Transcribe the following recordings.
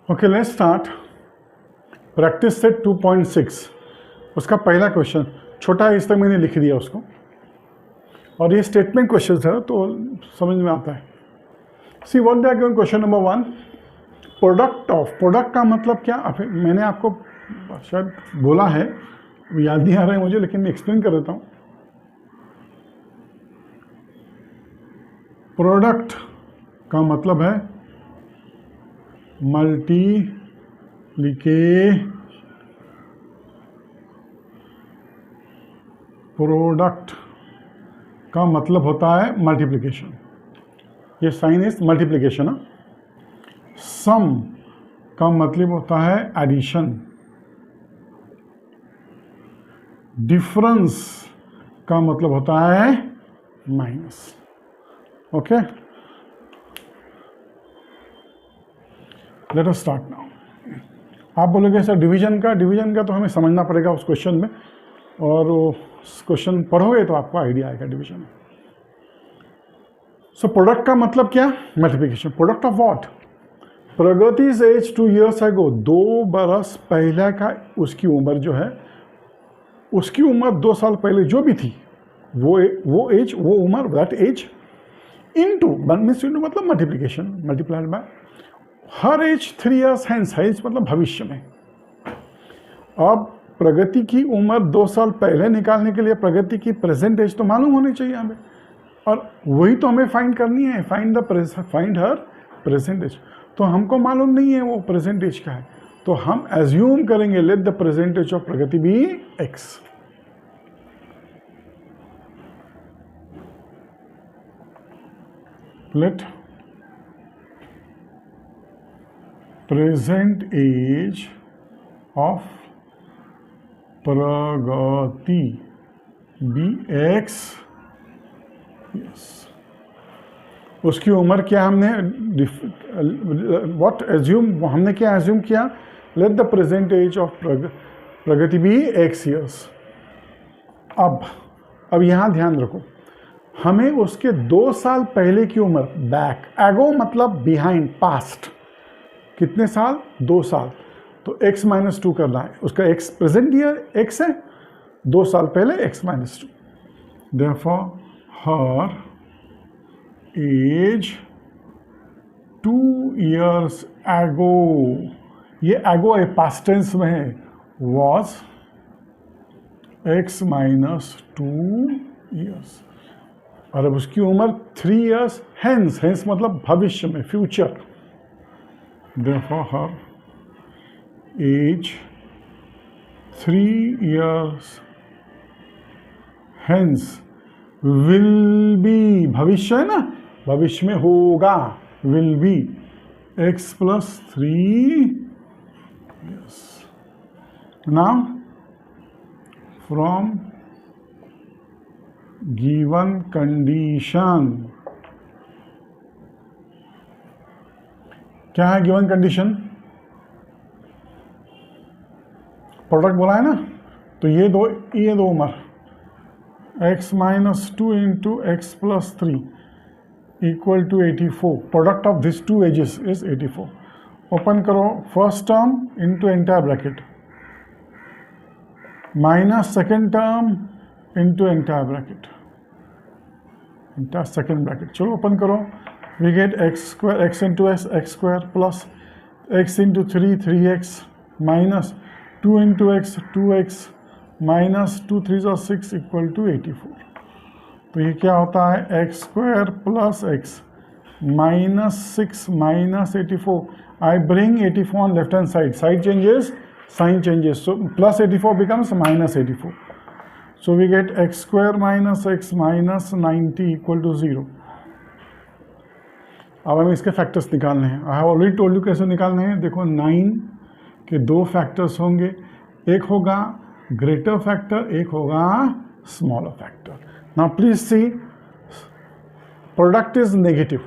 Okay, let's start practice set 2.6। उसका पहला question छोटा है, इस तक मैंने लिख दिया उसको, और ये स्टेटमेंट क्वेश्चन है तो समझ में आता है। See what they are given. Question number 1, product of. Product का मतलब क्या? मैंने आपको शायद बोला है, याद नहीं आ रहा है मुझे, लेकिन मैं एक्सप्लेन कर देता हूँ। प्रोडक्ट का मतलब है प्रोडक्ट का मतलब होता है मल्टीप्लिकेशन। ये साइन इज मल्टीप्लिकेशन। सम का मतलब होता है एडिशन। डिफरेंस का मतलब होता है minus. Okay, let us start now. आप बोलोगे सर डिवीजन का तो हमें समझना पड़ेगा उस क्वेश्चन में, और उस क्वेश्चन पढ़ोगे तो आपको आइडिया आएगा डिवीजन। सो प्रोडक्ट का मतलब क्या? मल्टीप्लिकेशन। Product of what? प्रगति's एज 2 years ago। 2 बरस पहले का उसकी उम्र जो है, उसकी उम्र 2 साल पहले जो भी थी, वो एज, वो उम्र, दैट एज इनटू मतलब multiplication, multiplied by her age 3 years hence। Age मतलब भविष्य में। अब प्रगति की उम्र 2 साल पहले निकालने के लिए प्रगति की प्रेजेंट एज तो मालूम होनी चाहिए हमें, और वही तो हमें फाइंड करनी है। Find her present age. तो हमको मालूम नहीं है वो प्रेजेंट एज का है, तो हम एज्यूम करेंगे let the present age of Pragati be X. Let present age of Pragati be X. Yes, उसकी उम्र क्या हमने व्हाट एज्यूम, हमने क्या एज्यूम किया? Let the present age of Pragati be X years. अब यहां ध्यान रखो, हमें उसके 2 साल पहले की उम्र, बैक, एगो मतलब बिहाइंड, पास्ट, कितने साल? 2 साल। तो x - 2 करना है। उसका x प्रेजेंट ईयर x है, 2 साल पहले x - 2। देयरफॉर हर एज 2 years ago, ये एगो है, पास्ट टेंस में है, वॉज x - 2 years। और अब उसकी उम्र 3 years hence मतलब भविष्य में, future. Therefore, her age 3 years hence will be, भविष्य है ना, भविष्य में होगा, will be x plus 3 years। Now, from given condition, क्या है गिवन कंडीशन? प्रोडक्ट बोला है ना, तो ये दो उम्र, x - 2 into x plus 3 equal to 84। Product of this 2 ages is 84। Open करो, first term into entire bracket minus second term into entire bracket, second bracket. चलो ओपन करो, we get x square, x into x square plus x into 3, 3x minus 2 into x, 2x minus 2 3s are 6 equal to 84। तो ये क्या होता है? x square plus x minus 6 minus 84। I bring 84 on left hand side, side changes, sign changes, so plus 84 becomes minus 84। So we get x square minus x minus 90 equal to 0। अब हमें इसके factors निकालने हैं। I have already told you कैसे निकालने हैं। देखो, 9 के 2 फैक्टर्स होंगे, एक होगा ग्रेटर फैक्टर, एक होगा smaller factor. Now please see, product is negative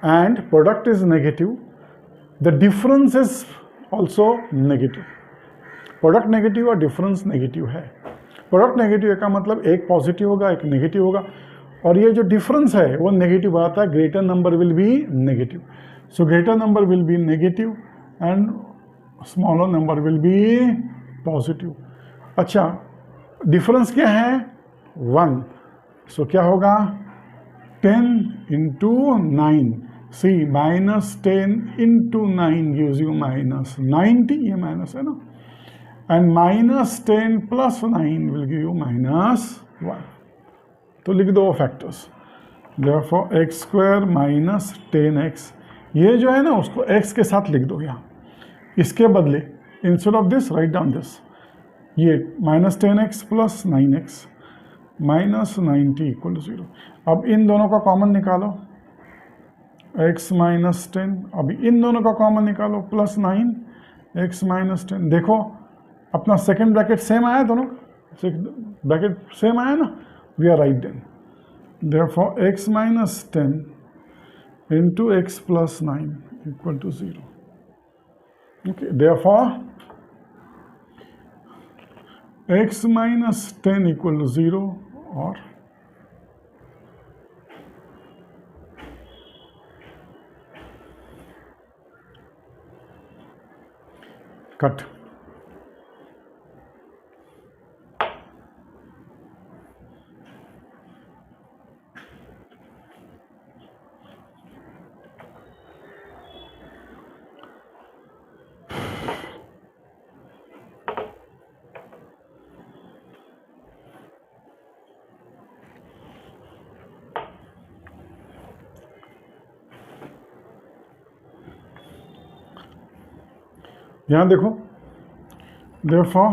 and product is negative, the difference is also negative. Product negative और डिफरेंस नेगेटिव है। प्रोडक्ट नेगेटिव का मतलब एक पॉजिटिव होगा, एक नेगेटिव होगा, और ये जो डिफरेंस है वो नेगेटिव आता है। Greater number will be negative. So greater number will be negative and smaller number will be positive. अच्छा, डिफरेंस क्या है? 1. सो क्या होगा? 10 into 9. See, minus 10 into 9 gives you minus 90. ये माइनस है ना, and minus 10 plus 9 will give you minus 1. तो लिख दो factors. Therefore x square minus 10x, ये जो है ना उसको x के साथ लिख दो यहाँ. इसके बदले instead of this write down this, ये minus 10x plus 9x minus 90 equal to 0. अब इन दोनों का कॉमन निकालो, x माइनस 10. अब इन दोनों का कॉमन निकालो, प्लस 9 x माइनस 10. देखो अपना सेकेंड ब्रैकेट सेम आया, दोनों ब्रैकेट सेम आया ना, we are right then. Therefore x minus 10 into x plus 9 equal to 0. Okay, therefore x minus 10 equal to 0 or cut. यहाँ देखो, therefore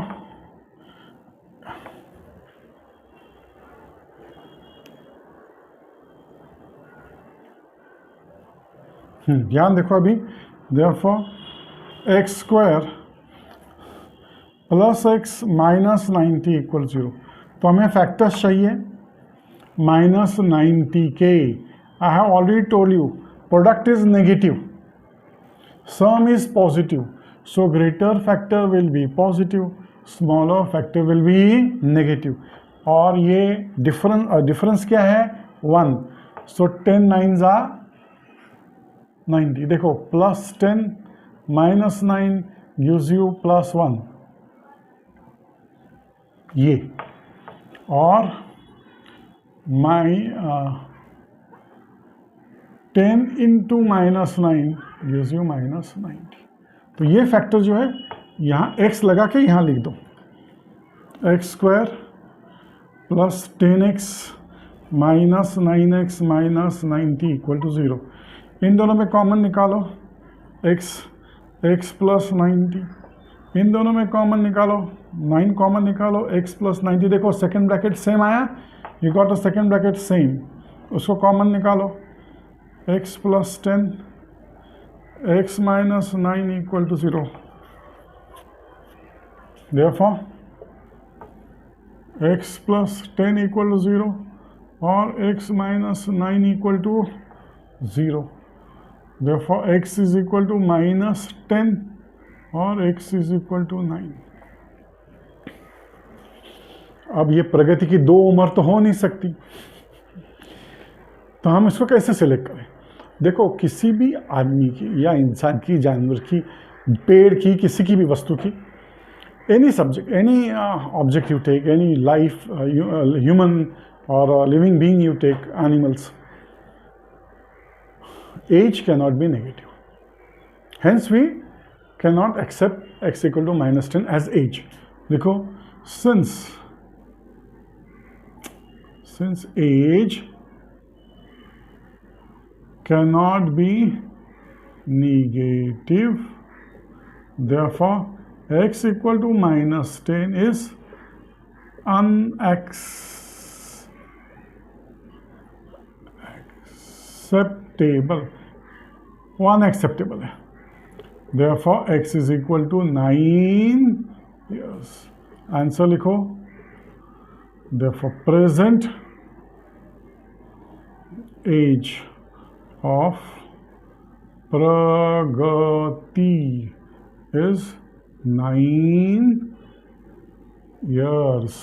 ध्यान देखो अभी, therefore x square plus x minus 90 equal 0. तो हमें फैक्टर्स चाहिए माइनस 90 के. I have already told you product is negative, sum is positive. So greater factor will be positive, smaller factor will be negative. और ये difference क्या है? 1. So 10 9s are 90. देखो plus 10 minus 9 gives you plus 1. ये और 10 into minus 9 gives you minus 90. तो ये factor जो है यहाँ x लगा के यहाँ लिख दो, x square plus 10x minus 9x minus 90 equal to 0. इन दोनों में कॉमन निकालो, x प्लस 90. इन दोनों में कॉमन निकालो, 9 कॉमन निकालो, x प्लस 90. देखो सेकेंड ब्रैकेट सेम आया, you got a second bracket same, उसको कॉमन निकालो, x plus 10 x minus 9 equal to 0. Therefore x plus 10 equal to 0 or x minus 9 equal to 0. Therefore x is equal to minus 10 or x is equal to 9. अब ये प्रगति की दो उम्र तो हो नहीं सकती, तो हम इसको कैसे सिलेक्ट करें? देखो किसी भी आदमी की या इंसान की, जानवर की, पेड़ की, किसी की भी वस्तु की, any subject, any object you take, any life, human और living being you take, animals, age can not be negative. Hence we can not accept x equal to minus 10 age age. देखो since age cannot be negative, therefore x equal to minus 10 is unacceptable है. therefore x is equal to 9 years. Answer लिखो. therefore present age of Pragati is 9 years.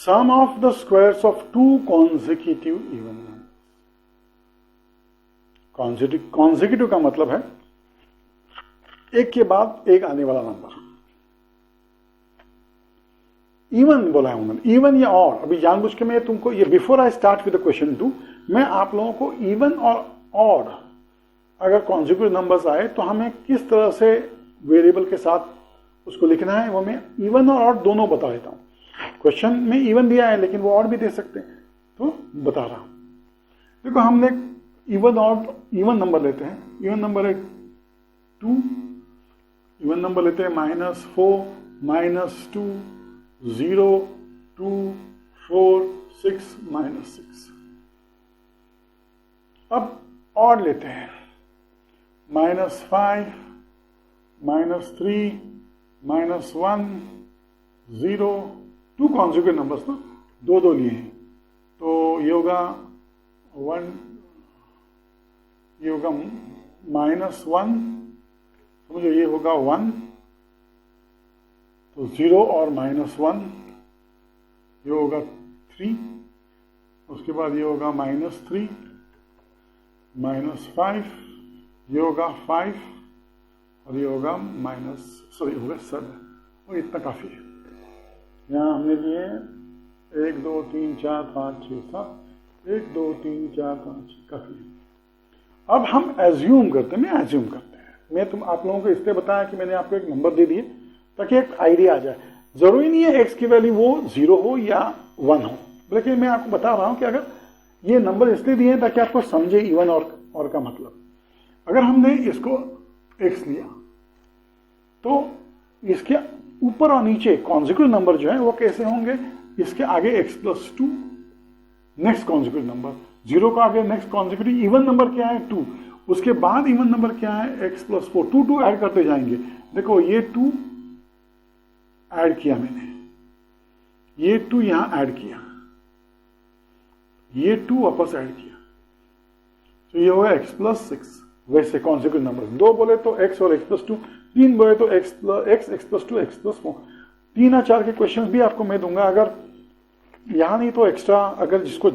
sum of the squares of two consecutive even numbers. consecutive का मतलब है एक के बाद एक आने वाला नंबर. इवन बोला है उन्होंने, इवन या और. अभी जानबूझ के मैं तुमको ये before I start with the question 2 मैं आप लोगों को इवन और ऑड अगर कॉन्जिक्यूटिव नंबर्स आए तो हमें किस तरह से वेरिएबल के साथ उसको लिखना है वो मैं इवन और ऑड दोनों बता देता हूं. क्वेश्चन में इवन दिया है लेकिन वो ऑड भी दे सकते हैं तो बता रहा हूं. देखो हमने इवन ऑड इवन नंबर लेते हैं. इवन नंबर है 2, इवन नंबर लेते हैं -4, -2, 0, 2, 4, 6, -6. अब ऑड लेते हैं -5, -3, -1, 0, 2 कॉन्जिक्यूटिव नंबर्स ना, दो लिए हैं तो ये होगा 1, ये होगा -1, समझो ये होगा 1 तो 0 और -1, ये होगा 3, उसके बाद ये होगा -3, -5, ये होगा 5 और ये होगा होगा 7. और इतना काफी है. यहाँ हमने लिए 1 2 3 4 5 6 7, 1 2 3 4 5 6 काफी है. अब हम एज्यूम करते हैं, मैं आप लोगों को इसलिए बताया कि मैंने आपको एक नंबर दे दिए ताकि एक आइडिया आ जाए. जरूरी नहीं है एक्स की वैल्यू वो 0 हो या 1 हो, लेकिन मैं आपको बता रहा हूं कि अगर ये नंबर इसलिए दिए हैं ताकि आपको समझे इवन और का मतलब. अगर हमने इसको x लिया तो इसके ऊपर और नीचे कॉन्जिक्यूटिव नंबर जो है वो कैसे होंगे, इसके आगे x+2 नेक्स्ट कॉन्जिक्यूटिव नंबर, 0 का आगे नेक्स्ट कॉन्जिक्यूटिव इवन नंबर क्या है 2, उसके बाद इवन नंबर क्या है x+4, 2 ऐड करते जाएंगे. देखो ये 2 ऐड किया मैंने, ये 2 यहां ऐड किया, ये 2 वापस ऐड किया तो ये होगा x+6. वैसे कॉन्जिक्यूटिव नंबर 2 बोले तो x और x+2, 3 बोले तो x+2 x+4. 3 और 4 के क्वेश्चंस भी आपको मैं दूंगा. अगर यहाँ नहीं तो एक्स्ट्रा अगर जिसको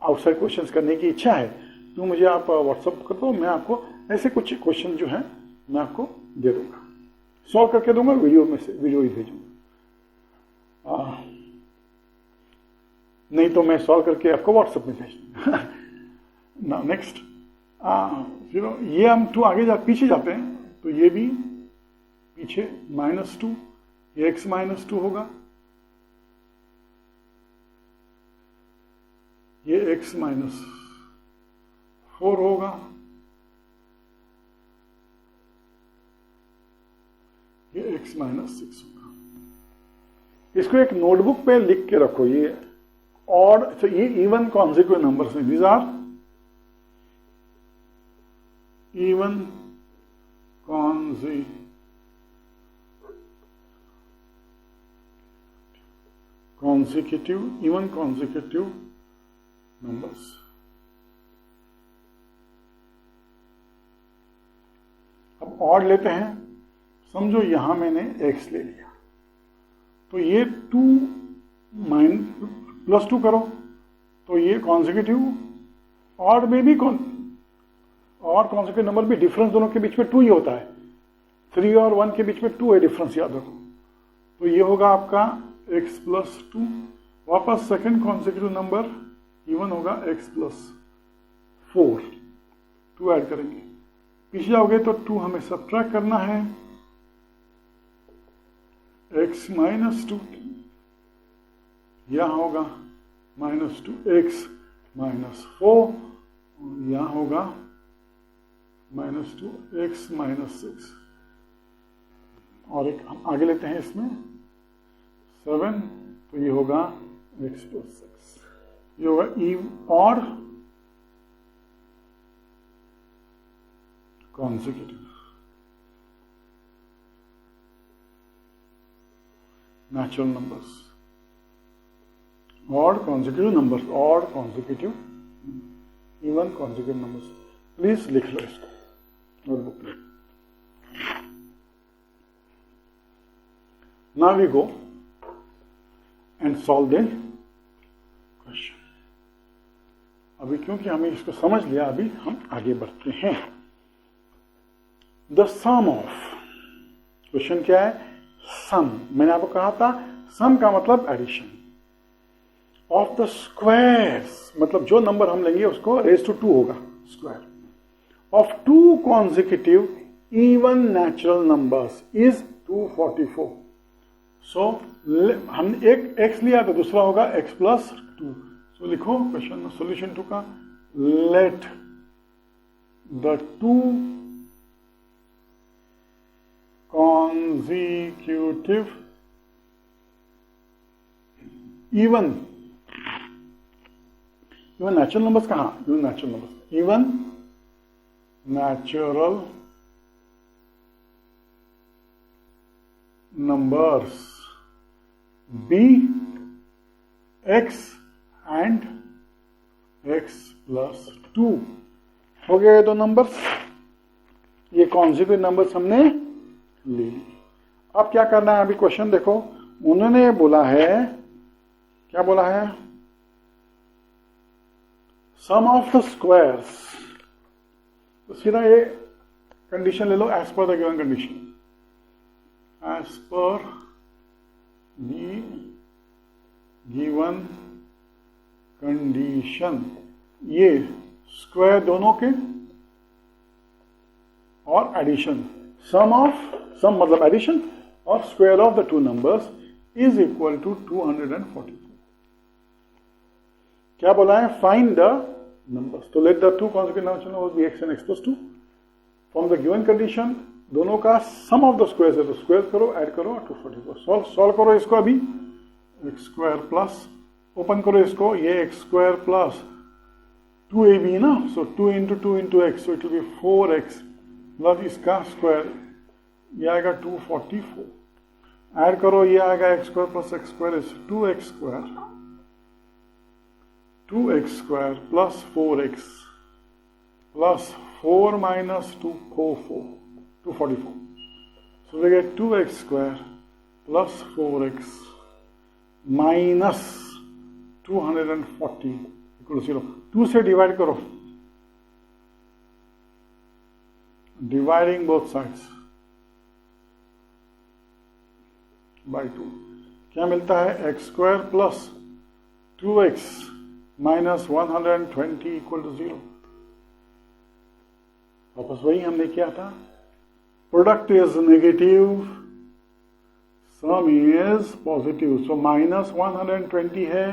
आउटसाइड क्वेश्चंस करने की इच्छा है तो मुझे आप व्हाट्सअप कर दो, मैं आपको ऐसे कुछ क्वेश्चन जो है मैं आपको दे दूंगा, सॉल्व करके दूंगा, वीडियो ही भेजूंगा. नहीं तो मैं सॉल्व करके आपको व्हाट्सएप में भेज दूंगा. ना नेक्स्ट ये हम 2 पीछे जाते हैं तो ये भी पीछे -2, ये x-2 होगा, ये x-4 होगा, ये x-6 होगा. इसको एक नोटबुक पे लिख के रखो. ये ऑड, तो ये इवन कॉन्जिक्यूटिव नंबर्स हैं, these are even consecutive numbers. अब ऑड लेते हैं. समझो यहां मैंने x ले लिया तो ये 2 +2 करो तो ये कॉन्जिक्यूटिव ऑड में भी और कॉन्जिक्यूटिव नंबर भी डिफरेंस दोनों के बीच में 2 ही होता है. 3 और 1 के बीच में 2 है डिफरेंस, याद रखो. तो ये होगा आपका x+2. वापस सेकंड कॉन्जिक्यूटिव नंबर इवन होगा x+4. 2 ऐड करेंगे, पीछे जाओगे तो 2 हमें सब्ट्रैक्ट करना है. x-2 यहां होगा -2x-4, यहां होगा -2x-6. और एक हम आगे लेते हैं इसमें 7 तो ये होगा x+6. ये होगा और consecutive natural numbers, odd consecutive numbers, odd consecutive even consecutive numbers. Please लिख लो इसको नोटबुक में. Now we go and solve the question. अभी क्योंकि हमें इसको समझ लिया, अभी हम आगे बढ़ते हैं। द सम ऑफ, क्वेश्चन क्या है? सम। मैंने आपको कहा था सम का मतलब एडिशन। ऑफ द स्क्वायर्स मतलब जो नंबर हम लेंगे उसको रेज टू 2 होगा square. Of 2 consecutive even natural numbers is 244। सो हमने एक x लिया तो दूसरा होगा x प्लस 2। सो लिखो क्वेश्चन सोल्यूशन 2 का, late the 2 consecutive even natural numbers कहाँ? even natural numbers be x and x plus 2। हो गए दो नंबर्स, ये कॉन्जिक्यूटिव नंबर्स हमने ले ली। अब क्या करना है? अभी क्वेश्चन देखो, उन्होंने बोला है, क्या बोला है? Sum of the squares. तो सीधा ये कंडीशन ले लो, as per the given condition, as per the given condition. ये स्क्वायर दोनों के और एडिशन, सम मतलब एडिशन और square of the 2 numbers is equal to 244। क्या बोला है? Find the numbers. तो let the 2 consecutive numbers be x and x plus 2 from the given condition. दोनों का सम ऑफ द स्क्वायर्स है तो स्क्वायर करो, ऐड करो 244। सॉल्व करो इसको। अभी x स्क्वायर प्लस, ओपन करो इसको, ये x स्क्वायर प्लस 2ab ना, सो 2 into 2 into x, so it will B 4x plus इसका स्क्वायर, ये आएगा 244। ऐड करो, ये आएगा x square plus x square is 2x square plus 4x plus 4 minus 244। So we get 2x square plus 4x minus 240 equal to 0। 2 से divide करो, dividing both sides by 2। क्या मिलता है? x square plus 2x minus 120 equal to 0। वापस वही हमने किया था, product is negative, sum is positive, so minus 120 है।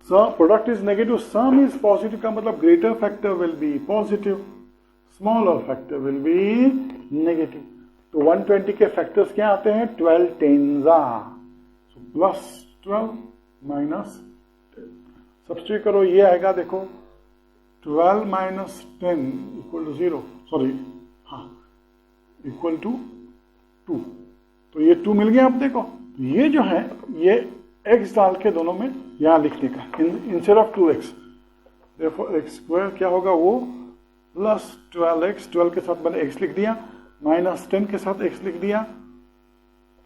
Product is negative, sum is positive का मतलब greater factor will be positive, smaller factor will be negative. तो 120 के फैक्टर्स क्या आते हैं? 12 टेन्जा, सो प्लस 12 माइनस 10। सब्स्टिट्यूट करो, ये आएगा देखो 12 माइनस 10 इक्वल टू 0, सॉरी हाँ इक्वल टू 2। तो ये 2 मिल गया। अब देखो ये जो है ये x डाल के दोनों में यहां लिखने का, इंस्टेड ऑफ 2x, देखो x स्क्वायर क्या होगा वो प्लस 12x, 12 के साथ मैंने x लिख दिया, माइनस 10 के साथ x लिख दिया,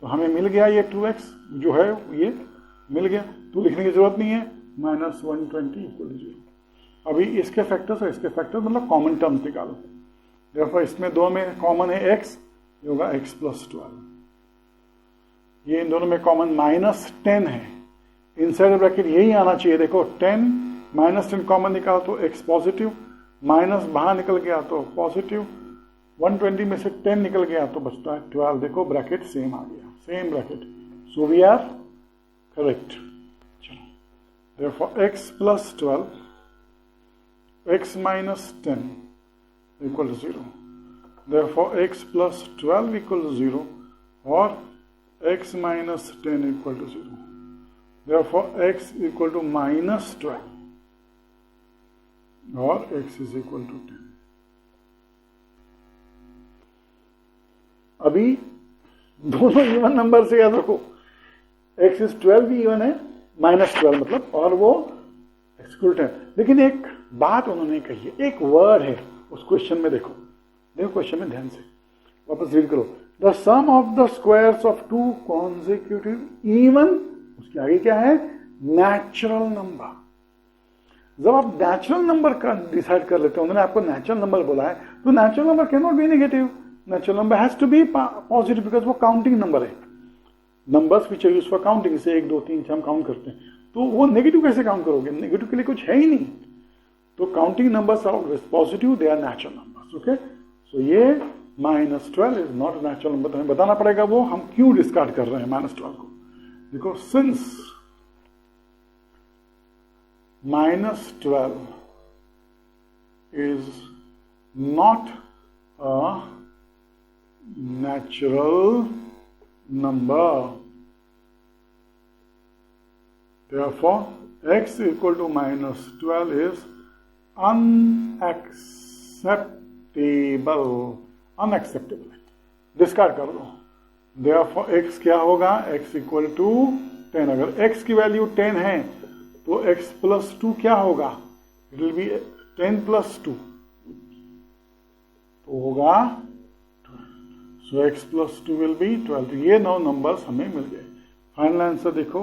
तो हमें मिल गया ये 2x जो है ये मिल गया, तो लिखने की जरूरत नहीं है। Minus 120 equal to 0। अभी इसके फैक्टर्स और इसके फैक्टर्स मतलब कॉमन टर्म्स निकालो। देखो इसमें दो में कॉमन है x, ये होगा x प्लस 12। ये इन दोनों में कॉमन माइनस 10 है, इनसाइड ब्रैकेट यही आना चाहिए। देखो 10 माइनस 10 कॉमन निकालो तो x पॉजिटिव, माइनस बाहर निकल गया तो पॉजिटिव, 120 में से 10 निकल गया तो बचता है 12। देखो ब्रैकेट सेम आ गया, same bracket, so we are correct. चलो therefore x plus 12, x minus 10 equal to 0, therefore x plus 12 equal to 0 or x minus 10 equal to 0, therefore x equal to minus 12 or x is equal to 10। अभी दोनों even number से याद रखो, x is 12 भी even है, minus 12 मतलब, और वो एक्सक्लूड है। लेकिन एक बात उन्होंने कही है, एक वर्ड है उस क्वेश्चन में, देखो क्वेश्चन में ध्यान से वापस रीड करो। The sum of the squares of 2 consecutive even, उसके आगे क्या है? Natural number. जब आप नेचुरल नंबर का डिसाइड कर लेते हैं, उन्होंने आपको नेचुरल नंबर बोला है, तो natural number can not be negative, natural number has to be positive because वो काउंटिंग नंबर है। Numbers which are used for counting, जैसे 1 2 3 हम काउंट करते हैं, तो वो नेगेटिव कैसे काउंट करोगे? नेगेटिव के लिए कुछ है ही नहीं। तो counting numbers are positive, they are natural numbers. Okay, so ये -12 इज नॉट नेचुरल नंबर। हमें बताना पड़ेगा वो हम क्यों डिस्कार्ड कर रहे हैं -12 को। देखो, since -12 is not a natural number, therefore x equal to -12 is unacceptable, discard कर दो। therefore x क्या होगा? x equal to 10। अगर x की वैल्यू 10 है तो x plus 2 क्या होगा? इट विल बी 10 plus 2, तो होगा, सो x plus 2 विल बी 12। तो ये 9 नंबर्स हमें मिल गए। फाइनल आंसर देखो,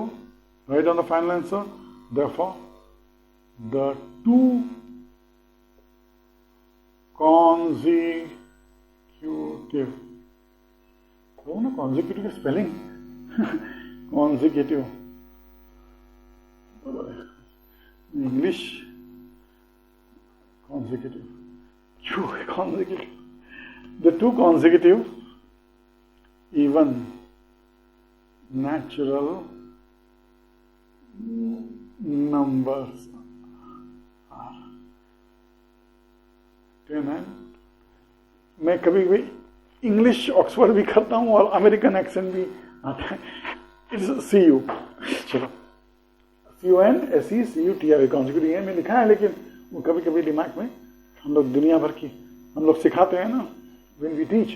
right on the final answer, therefore the 2 consecutive, तो ना consecutive की स्पेलिंग consecutive इंग्लिश consecutive, क्यों है consecutive? The 2 consecutive even natural numbers are 10 है। मैं कभी कभी इंग्लिश ऑक्सफोर्ड भी करता हूँ और अमेरिकन एक्सेंट भी आता है। इट्स CU, चलो CONSECUTIV कॉन्जिक्यूटिव में लिखा है, लेकिन वो कभी कभी दिमाग में हम लोग दुनिया भर की हम लोग सिखाते हैं ना व्हेन वी टीच।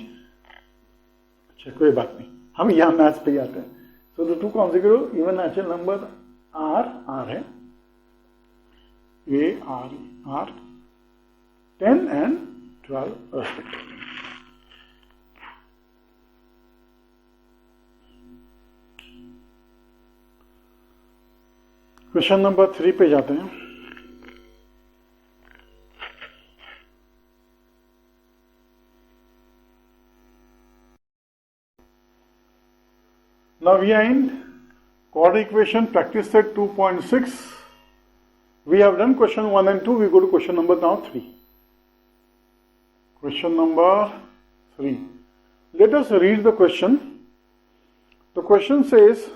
अच्छा, कोई बात नहीं, हम यहाँ मैथ्स पे आते हैं। So the 2 consecutive even natural number R है, ARE, 10 and 12 respectively। Question number 3 पे जाते हैं। Now we are in quadratic equation practice set 2.6. We have done question 1 and 2. We go to question number now 3. Question number 3. Let us read the question. The question says,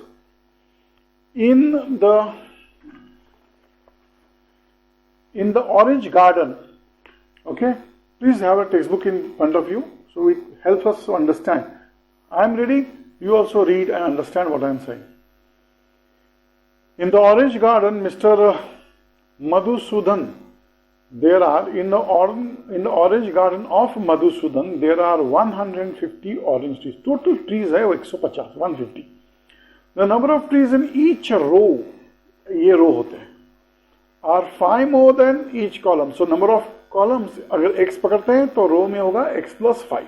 in the orange garden, okay, please have a textbook in front of you so it helps us to understand. I am reading, you also read and understand what I am saying. In the orange garden, Mr. Madhusudan, there are in the orange garden of Madhusudan there are 150 orange trees. Total trees है 150, 150. The number of trees in each row, ये रो होते हैं, are 5 more than each column. So number of columns, अगर x पकड़ते हैं तो रो में होगा x plus 5.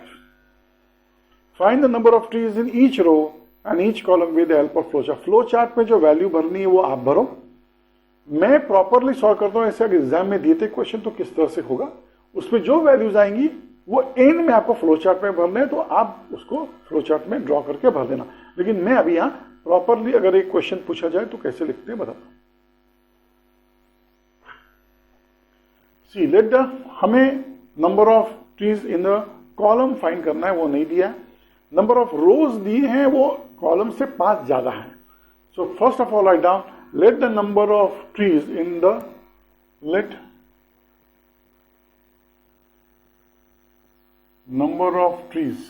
Find the number of trees in each row and each column with the help of flowchart. Flowchart में जो वैल्यू भरनी है वो आप भरो। मैं प्रॉपरली सॉल्व करता हूँ, ऐसे अगर एग्जाम में दिए थे क्वेश्चन तो किस तरह से होगा, उसमें जो वैल्यूज आएंगी वो एंड में आपको फ्लोचार्ट में भरना है, तो आप उसको फ्लोचार्ट में ड्रॉ करके भर देना। लेकिन मैं अभी यहाँ प्रॉपरली अगर एक क्वेश्चन पूछा जाए तो कैसे लिखते हैं बताता हूँ। सी लेट द, हमें number of trees in the column find करना है, वो नहीं दिया है। नंबर ऑफ रोज दिए हैं, वो कॉलम से 5 ज्यादा है। So first of all write down, let the number of trees in the number of trees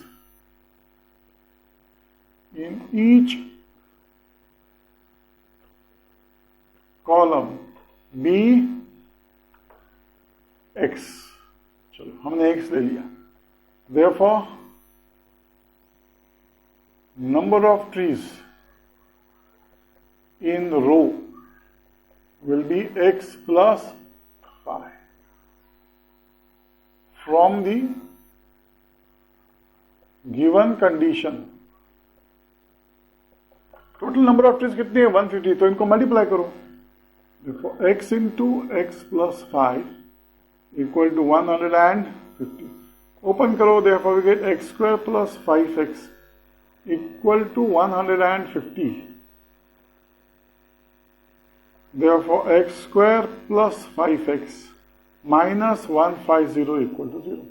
in each column be x. चलो हमने x ले लिया, therefore number of trees in the row will be x plus 5 from the given condition. Total number of trees कितनी है? 150। तो इनको multiply करो, Therefore, x into x plus 5 equal to 150. Open karo, therefore we get x square plus 5x equal to 150. Therefore, x square plus 5x minus 150 equal to 0.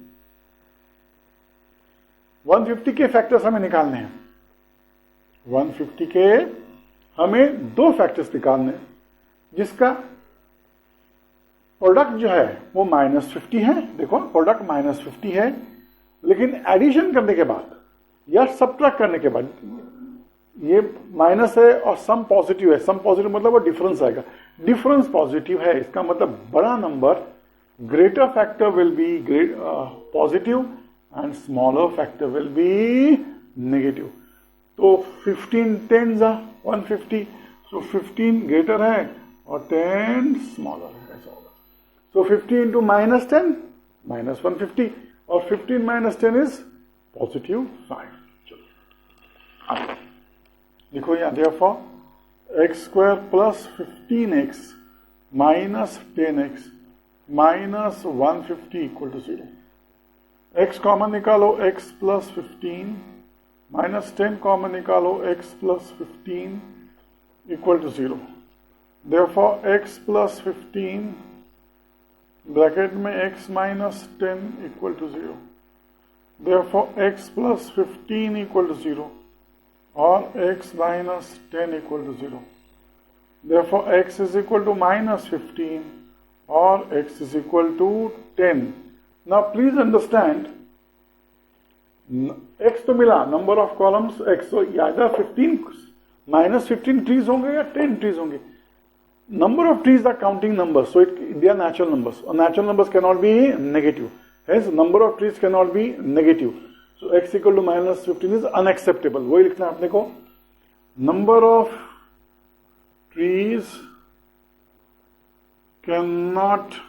150 के factors हमें निकालने हैं. 150 के हमें दो फैक्टर्स निकालने हैं, जिसका प्रोडक्ट जो है वो -50 है. देखो प्रोडक्ट -50 है, लेकिन एडिशन करने के बाद या सब्ट्रैक्ट करने के बाद ये माइनस है और सम पॉजिटिव है. सम पॉजिटिव मतलब वो डिफरेंस आएगा. डिफरेंस पॉजिटिव है, इसका मतलब बड़ा number greater factor will be positive and smaller factor will be negative. तो 15 tens are 150, so 15 greater है और 10 smaller है, ऐसा होगा. So 50 into -10 minus 150 और 15 minus 10 is positive 5. चलो देखो यहाँ, therefore x square plus 15x minus 10x minus 150 equal to 0. x common निकालो, x plus 15 minus 10 कॉमन निकालो, x plus 15 equal to 0. Therefore x plus 15 bracket में x minus 10 equal to 0. Therefore x plus 15 equal to 0 और x minus 10 equal to 0. Therefore x is equal to minus 15 or x is equal to 10. Now please understand, x तो मिला, number of columns x, so either 15 minus 15 trees होंगे या 10 trees होंगे. Number of trees are counting numbers, so they are natural numbers. Natural numbers cannot be negative. Hence number of trees cannot be negative. So x equal to minus 15 is unacceptable. वही लिखना है आपने को. Number of trees cannot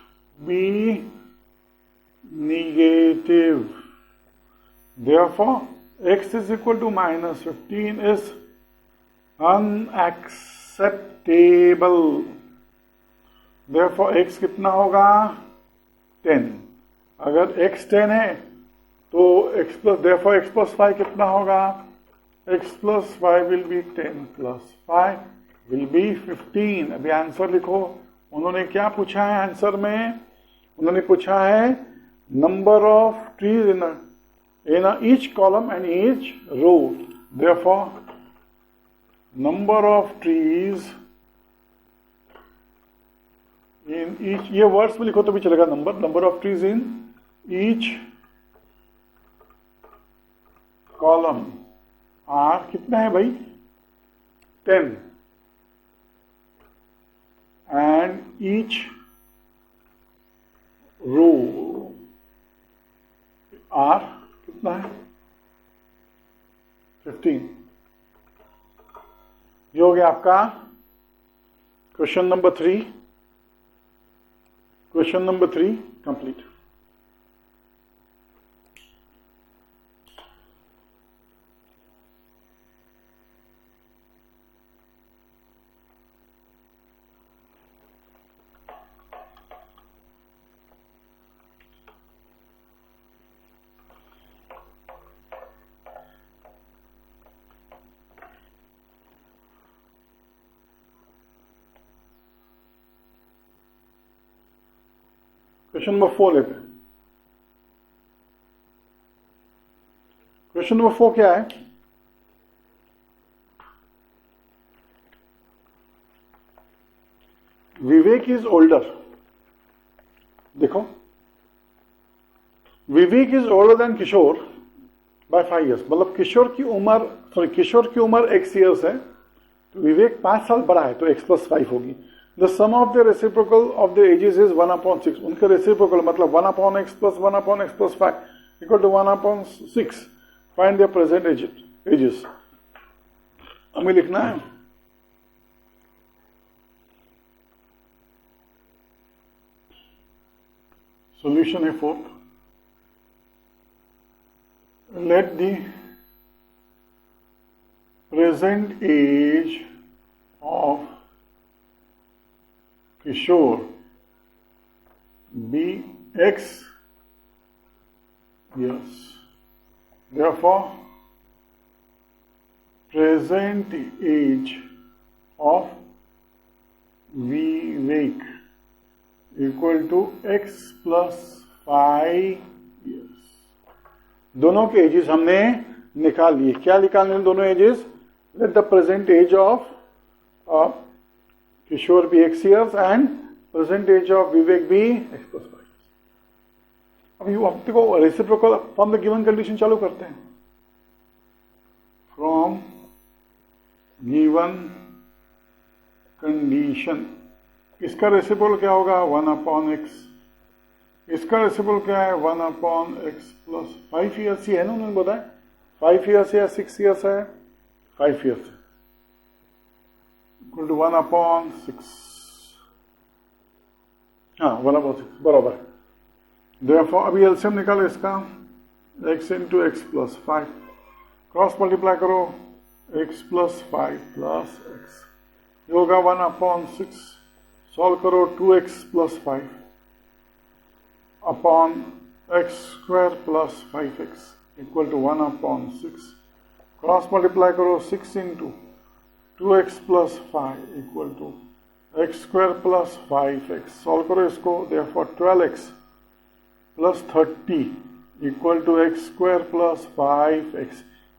be negative. Therefore, x is equal to minus 15 is unacceptable. Therefore, x कितना होगा? 10. अगर x 10 है तो x plus, therefore x plus 5 कितना होगा? x plus 5 will be 10 plus 5 will be 15. अभी आंसर लिखो. उन्होंने क्या पूछा है आंसर में? उन्होंने पूछा है number of trees in each column and each row. Therefore, number of trees in each, ये वर्ड्स में लिखो तो भी चलेगा. Number of trees in each column are कितना है भाई? 10. And each row R कितना है? 15. ये हो गया आपका question number 3. Question number 3 complete. Question number 4 लेते हैं. क्वेश्चन नंबर 4 क्या है? Vivek is older. देखो, Vivek is older than Kishore by 5 years. मतलब किशोर की उम्र x years है, तो विवेक 5 साल बड़ा है, तो x plus 5 होगी. The sum of the reciprocal of the ages is 1/6. उनके reciprocal मतलब 1/x plus 1/x plus 5 equal to 1/6. Find their present ages. हमें लिखना है solution है 4. Let the present age of Kishore be X years. Therefore, present age of Vivek equal to X plus 5 years. दोनों के edges हमने निकाल लिए. क्या निकालने हैं दोनों ages? Let the present age of Kishore be X years and present age of Vivek be X plus 5. अब देखो reciprocal from the given condition चालू करते हैं. फ्रॉम गिवन कंडीशन इसका रेसिप्रोकल क्या होगा? 1/x. इसका रेसिप्रोकल क्या है? 1/x plus 5 years ही है ना, उन्होंने बताया. 5 years है, 6 years है, 5 years है, इक्वल टू 1/6. हाँ 1/6 बराबर है. Therefore, अभी एलसीएम निकालो इसका. x into x plus 5 cross multiply करो. x plus 5 plus x ये होगा 1/6. सॉल्व करो. 2x plus 5 upon x square plus 5x equal to 1/6. Cross multiply करो. 6 into 2x plus 5 equal to x square plus 5x. Solve करो इसको. Therefore 12x plus 30 equal to X square plus 5x.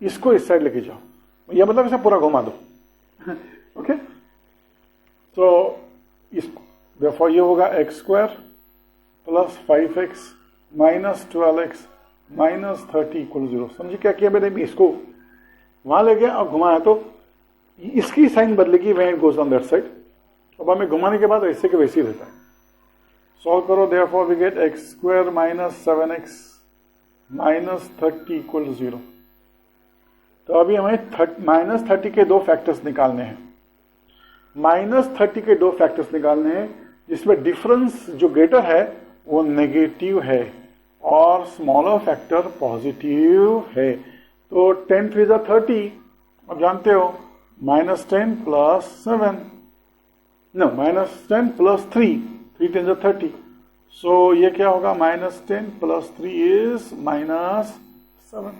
इसको इस side लेके जाओ. यह मतलब इसे पूरा घुमा दो. ओके तो इसको देयरफॉर ये होगा x square plus 5x minus 12x minus 30 equal 0. समझिए क्या किया मैंने? भी इसको वहां ले गया और घुमाया तो इसकी साइन बदलेगी when it goes on that side. अब हमें घुमाने के बाद ऐसे के वैसे ही रहता है. सॉल्व करो. therefore we get x square minus 7x minus 30 equal to 0. तो अभी हमें माइनस 30 के दो फैक्टर्स निकालने हैं. माइनस 30 के दो फैक्टर्स निकालने हैं जिसमें डिफरेंस जो ग्रेटर है वो नेगेटिव है और स्मॉलर फैक्टर पॉजिटिव है. तो 10 3 30. अब जानते हो -10 प्लस 7 नो -10 प्लस 3 3 10 30. सो ये क्या होगा? -10 प्लस 3 इज -7.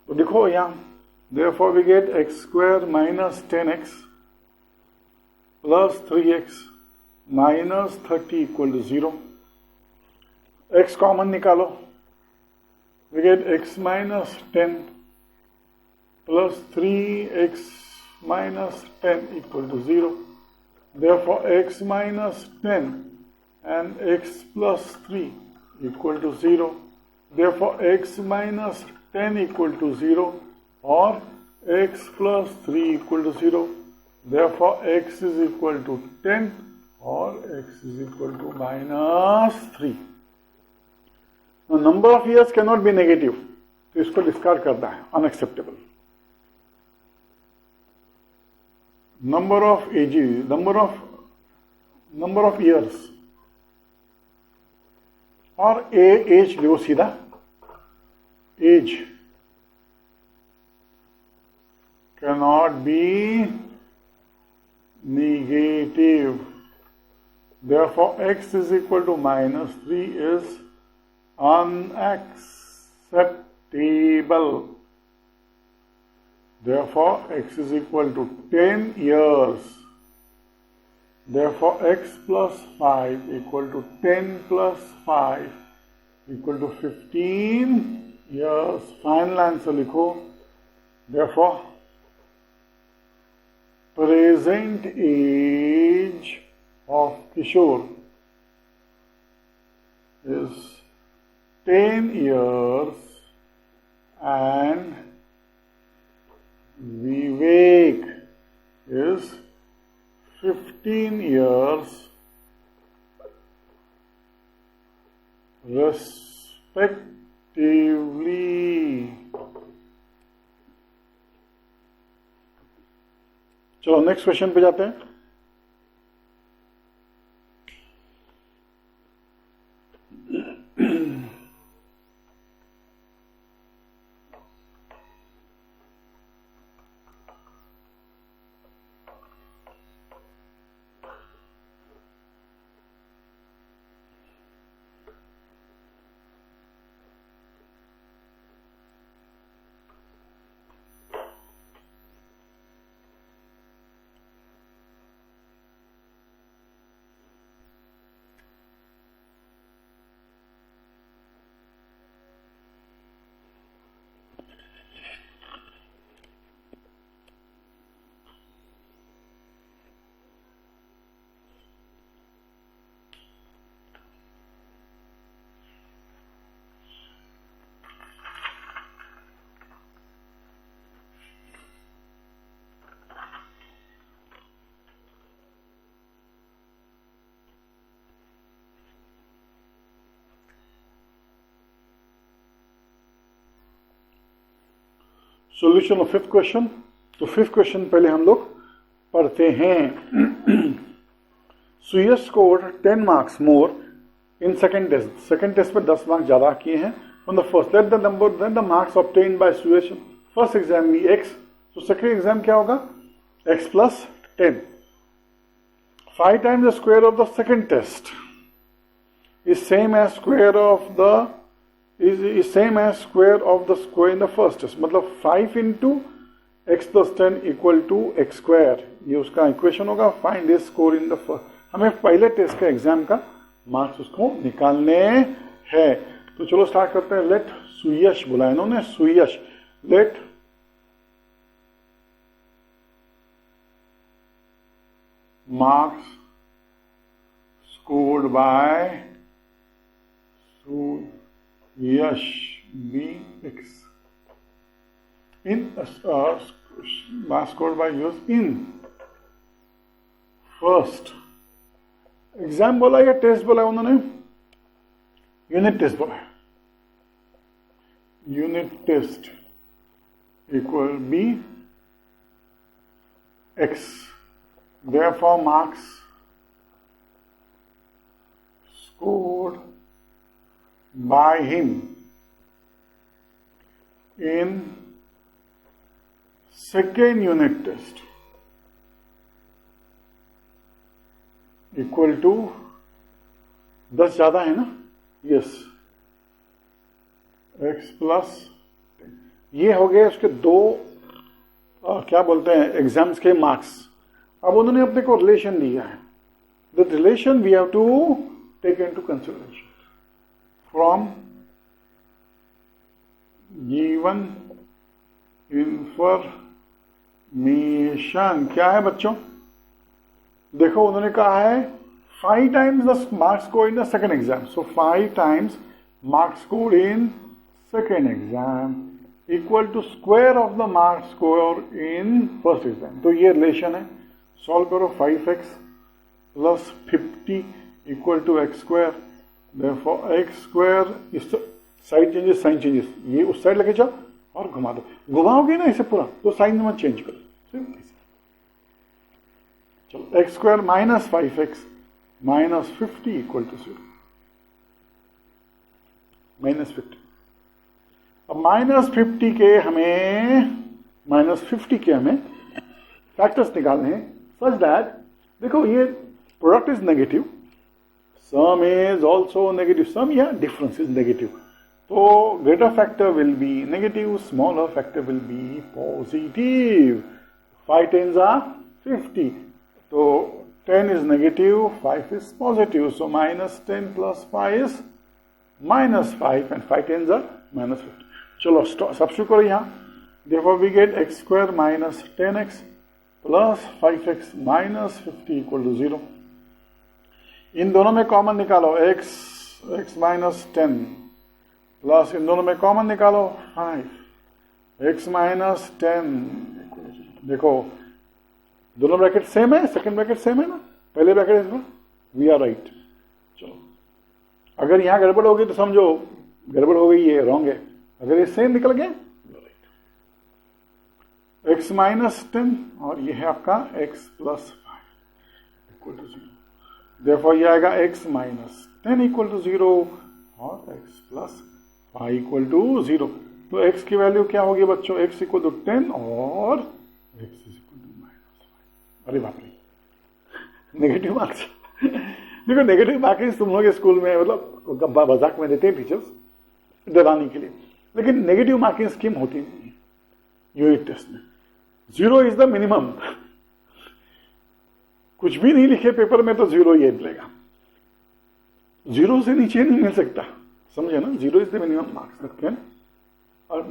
तो देखो यहां therefore we get x square minus 10x plus 3x minus 30 equal to 0. x common निकालो. we get x minus 10 plus 3x minus 10 equal to 0. Therefore, x minus 10 and x plus 3 equal to 0. Therefore, x minus 10 equal to 0 or x plus 3 equal to 0. Therefore, x is equal to 10 or x is equal to -3. Now, number of years cannot be negative. तो इसको discard करना है. Unacceptable. Number of ages, number of years और age लो सीधा. age cannot be negative. Therefore, x is equal to -3 is unacceptable. Therefore, x is equal to 10 years. Therefore, x plus 5 equal to 10 plus 5 equal to 15 years. Final answer लिखो. Therefore, present age of Kishore is 10 years and Vivek is 15 years respectively. चलो next question पे जाते हैं. Solution of fifth question. तो fifth question पहले हम लोग पढ़ते हैं। Suyash scored 10 marks more in second test. Second test में 10 मार्क्स ज्यादा किए हैं on the first. Let the number then the marks obtained by Suyash first exam be x। तो सेकेंड एग्जाम क्या होगा? x plus 10। 5 times the square of the second test is same as square of the is same as square of the square in the first test। मतलब 5 into x plus 10 equal to x square, ये उसका equation होगा। Find this score in the first. हमें पहले test का exam का marks उसको निकालने हैं। तो चलो स्टार्ट करते हैं। लेट सुयश बोला इन्होंने, Suyash. Let marks scored by Suyash BX in marks scored by Suyash in first exam बोला या टेस्ट बोला उन्होंने? यूनिट टेस्ट बोला। Unit test equal be X. Therefore, marks scored by him in second unit test equal to 10 ज्यादा है ना? Yes, x plus. ये हो गए उसके दो क्या बोलते हैं एग्जाम्स के मार्क्स। अब उन्होंने अपने को रिलेशन दिया है। The relation we have to take into consideration from given information. क्या है बच्चों? देखो उन्होंने कहा है 5 times the marks score in the second exam. So 5 times marks score in second exam equal to square of the marks score in first exam. तो ये relation है। सॉल्व करो। 5x plus 50 equal to X square. Therefore x square इस side changes, sign changes, ये उस side लेके जाओ और घुमा दो। घुमाओगे ना इसे पूरा तो साइन नंबर चेंज करो। चलो X square minus 5x minus 50 equal to 0। Minus 50। अब माइनस 50 के हमें फैक्टर्स निकालने हैं such that, देखो ये product is negative, sum is also negative, sum या डिफरेंस इज नेगेटिव। तो greater factor will be negative, smaller factor will be positive. 5 10s are 50, तो 10 is negative, 5 is positive, so minus 10 plus 5 is minus 5 and 5 10s are minus 50. चलो substitute करो यहाँ। therefore we get x square minus 10x plus 5x minus 50 equal to 0। इन दोनों में common निकालो x minus 10 plus इन दोनों में कॉमन निकालो 5x माइनस 10। देखो दोनों ब्रैकेट सेम है, सेकंड ब्रैकेट सेम है ना, पहले ब्रैकेट इसमें वी आर राइट। चलो अगर यहाँ गड़बड़ होगी तो समझो गड़बड़ हो गई, ये रॉन्ग है। अगर ये सेम निकल गए x माइनस 10 और ये है आपका x plus 5 equal to 0। Therefore ये आएगा x माइनस 10 इक्वल टू 0 और x प्लस 5 इक्वल टू 0। तो x की वैल्यू क्या होगी बच्चों? x इक्वल टू 10 और x इक्वल टू माइनस 5। अरे बाप रे, नेगेटिव मार्क्स। देखो नेगेटिव मार्क्स तुम लोग स्कूल में मतलब मजाक में देते हैं टीचर्स डराने के लिए, लेकिन नेगेटिव मार्किंग स्कीम होती नहीं है यूनिट टेस्ट में। 0 इज द मिनिमम। कुछ भी नहीं लिखे पेपर में तो 0 ही मिलेगा, 0 से नीचे नहीं मिल सकता, समझे ना? 0 is the minimum marks that can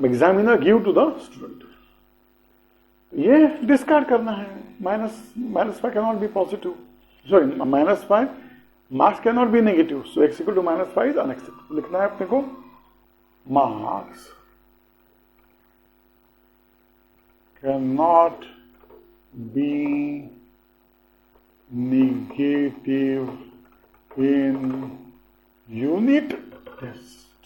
examiner give to the student. ये डिस्कार्ड करना है। Minus 5 can not be positive, sorry minus 5 marks can not be negative, so x equal to minus 5 is unacceptable. लिखना है अपने को marks cannot be negative in unit test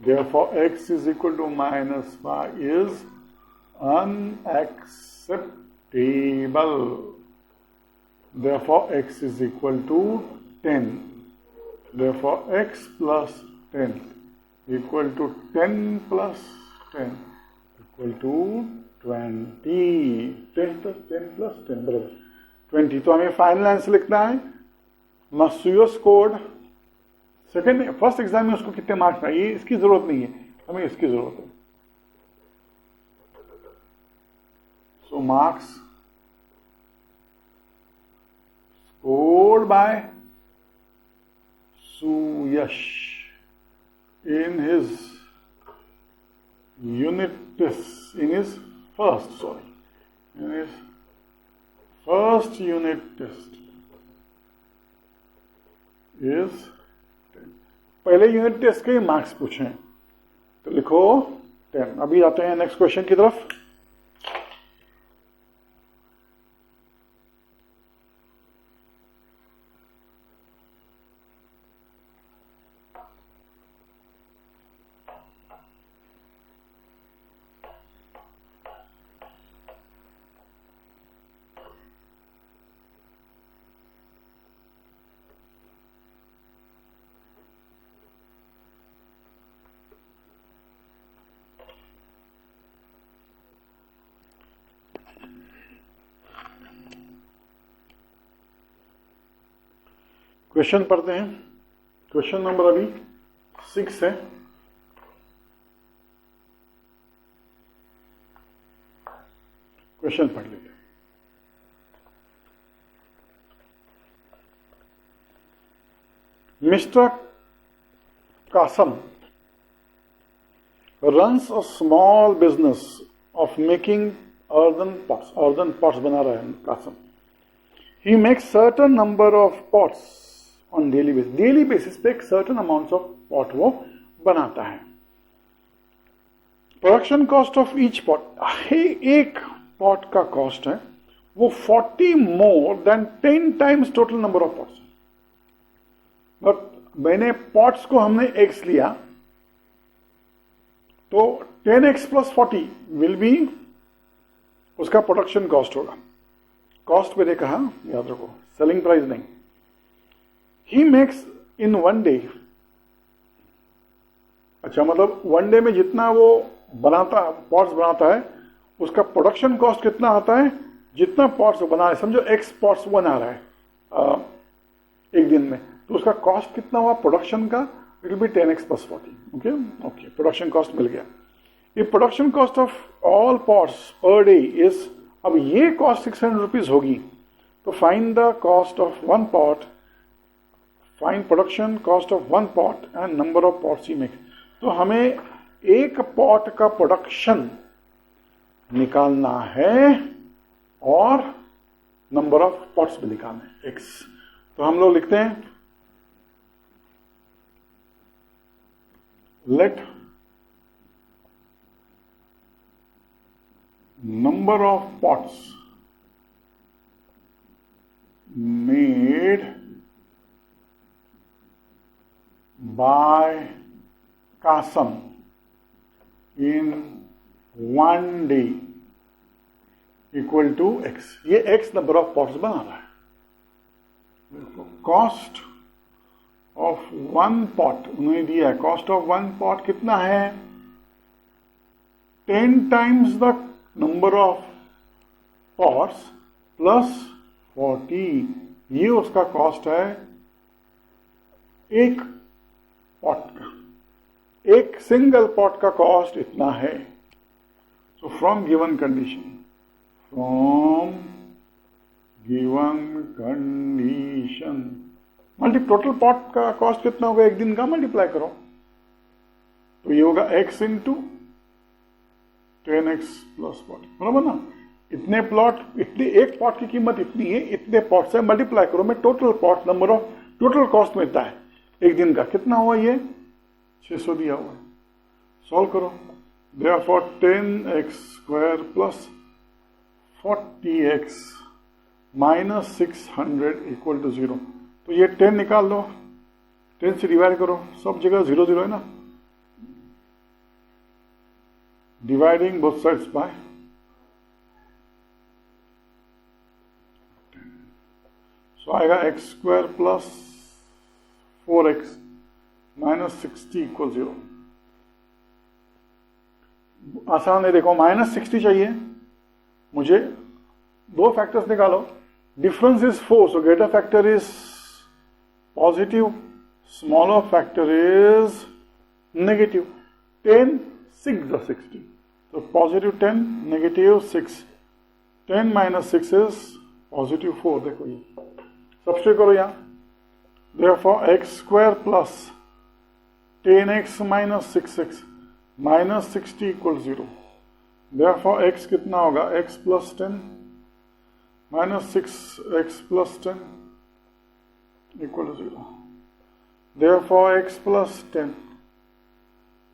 Therefore, x is equal to minus 5 is unacceptable. Therefore, x is equal to 10. Therefore, x plus 10 equal to 10 plus 10 equal to 20. 10 plus 10 plus 10 बराबर 20. तो हमें final answer लिखना है. मसूयो scored second first exam में उसको कितने marks चाहिए, इसकी जरूरत नहीं है, हमें इसकी जरूरत है. So marks scored by Suyash in his unit test, in his first unit test is 10. पहले यूनिट टेस्ट के मार्क्स पूछे तो लिखो 10. अभी आते हैं नेक्स्ट क्वेश्चन की तरफ. क्वेश्चन पढ़ते हैं. क्वेश्चन नंबर अभी 6 है. क्वेश्चन पढ़ लेते हैं. Mister Kasam runs a small business of making earthen pots बना रहा है Qasim. He makes certain number of pots on daily basis पे एक certain amounts of pot वो बनाता है. Production cost of each pot, एक पॉट का कॉस्ट है वो 40 more than 10 times total number of pots. But मैंने पॉट्स को हमने x लिया तो 10x plus 40 विल बी उसका प्रोडक्शन कॉस्ट होगा. कॉस्ट मैंने कहा याद रखो, सेलिंग प्राइस नहीं. He makes in one day, अच्छा मतलब वन डे में जितना वो बनाता पॉट्स बनाता है उसका प्रोडक्शन कॉस्ट कितना आता है, जितना पॉट्स बना है, समझो x पॉट्स बना रहा है एक दिन में, तो उसका कॉस्ट कितना हुआ प्रोडक्शन का, it will be 10x plus 40. Okay production cost मिल गया. ये production cost of all pots per day is, अब ये कॉस्ट 600 रुपीज होगी तो find the cost of one pot, find production cost of one pot and number of pots he make. तो हमें एक पॉट का प्रोडक्शन निकालना है और नंबर ऑफ पॉट्स भी निकालना है x. तो हम लोग लिखते हैं late number of pots made by Kasam in one day equal to x. ये x number of pots बना रहा है. कॉस्ट ऑफ वन पॉट उन्होंने दिया है, कॉस्ट ऑफ वन पॉट कितना है 10 times the number of pots plus 40. ये उसका कॉस्ट है एक पॉट का, एक सिंगल पॉट का कॉस्ट इतना है. So from given condition total pot का कॉस्ट कितना होगा एक दिन का, मल्टीप्लाई करो तो ये होगा x इंटू 10x प्लस 40, बराबर ना. इतने प्लॉट, इतनी एक पॉट की कीमत इतनी है, इतने पॉट से मल्टीप्लाई करो, मैं total pot number of total cost मिलता है एक दिन का, कितना हुआ ये 600 दिया हुआ है. सॉल्व करो. Therefore 10x square plus 40x minus 600 equal to 0. तो ये 10 निकाल लो, 10 से डिवाइड करो, सब जगह 0 0 है ना. Dividing both sides by 10. सो आएगा x square plus 4x minus 60 equal 0. आसान है, देखो माइनस 60 चाहिए मुझे, दो फैक्टर्स निकालो, difference is 4, so greater factor is positive, smaller factor is negative. 10 6 the 60, so positive 10 negative 6, 10 minus 6 is positive 4. देखो ये सब्स्टिट्यूट करो यहाँ, therefore x square plus 10x minus 6x minus 60 equals 0. therefore x कितना होगा, x plus 10 minus 6x plus 10 equal to 0. therefore x plus 10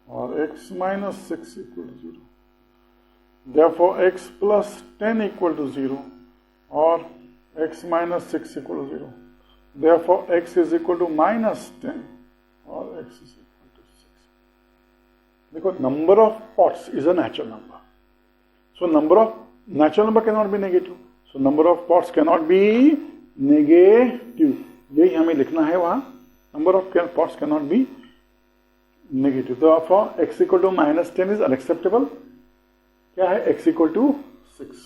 और x minus 6 equal to 0. therefore x plus 10 equal to 0 और x minus 6 equal to 0. therefore x is equal to minus 10 और x is equal to 6. देखो, number of pots is a natural number. So number of natural number cannot be negative. So number of pots cannot be negative. यही हमें लिखना है वहाँ. Number of pots cannot be negative. Therefore x equal to minus 10 is unacceptable. क्या है, x equal to 6.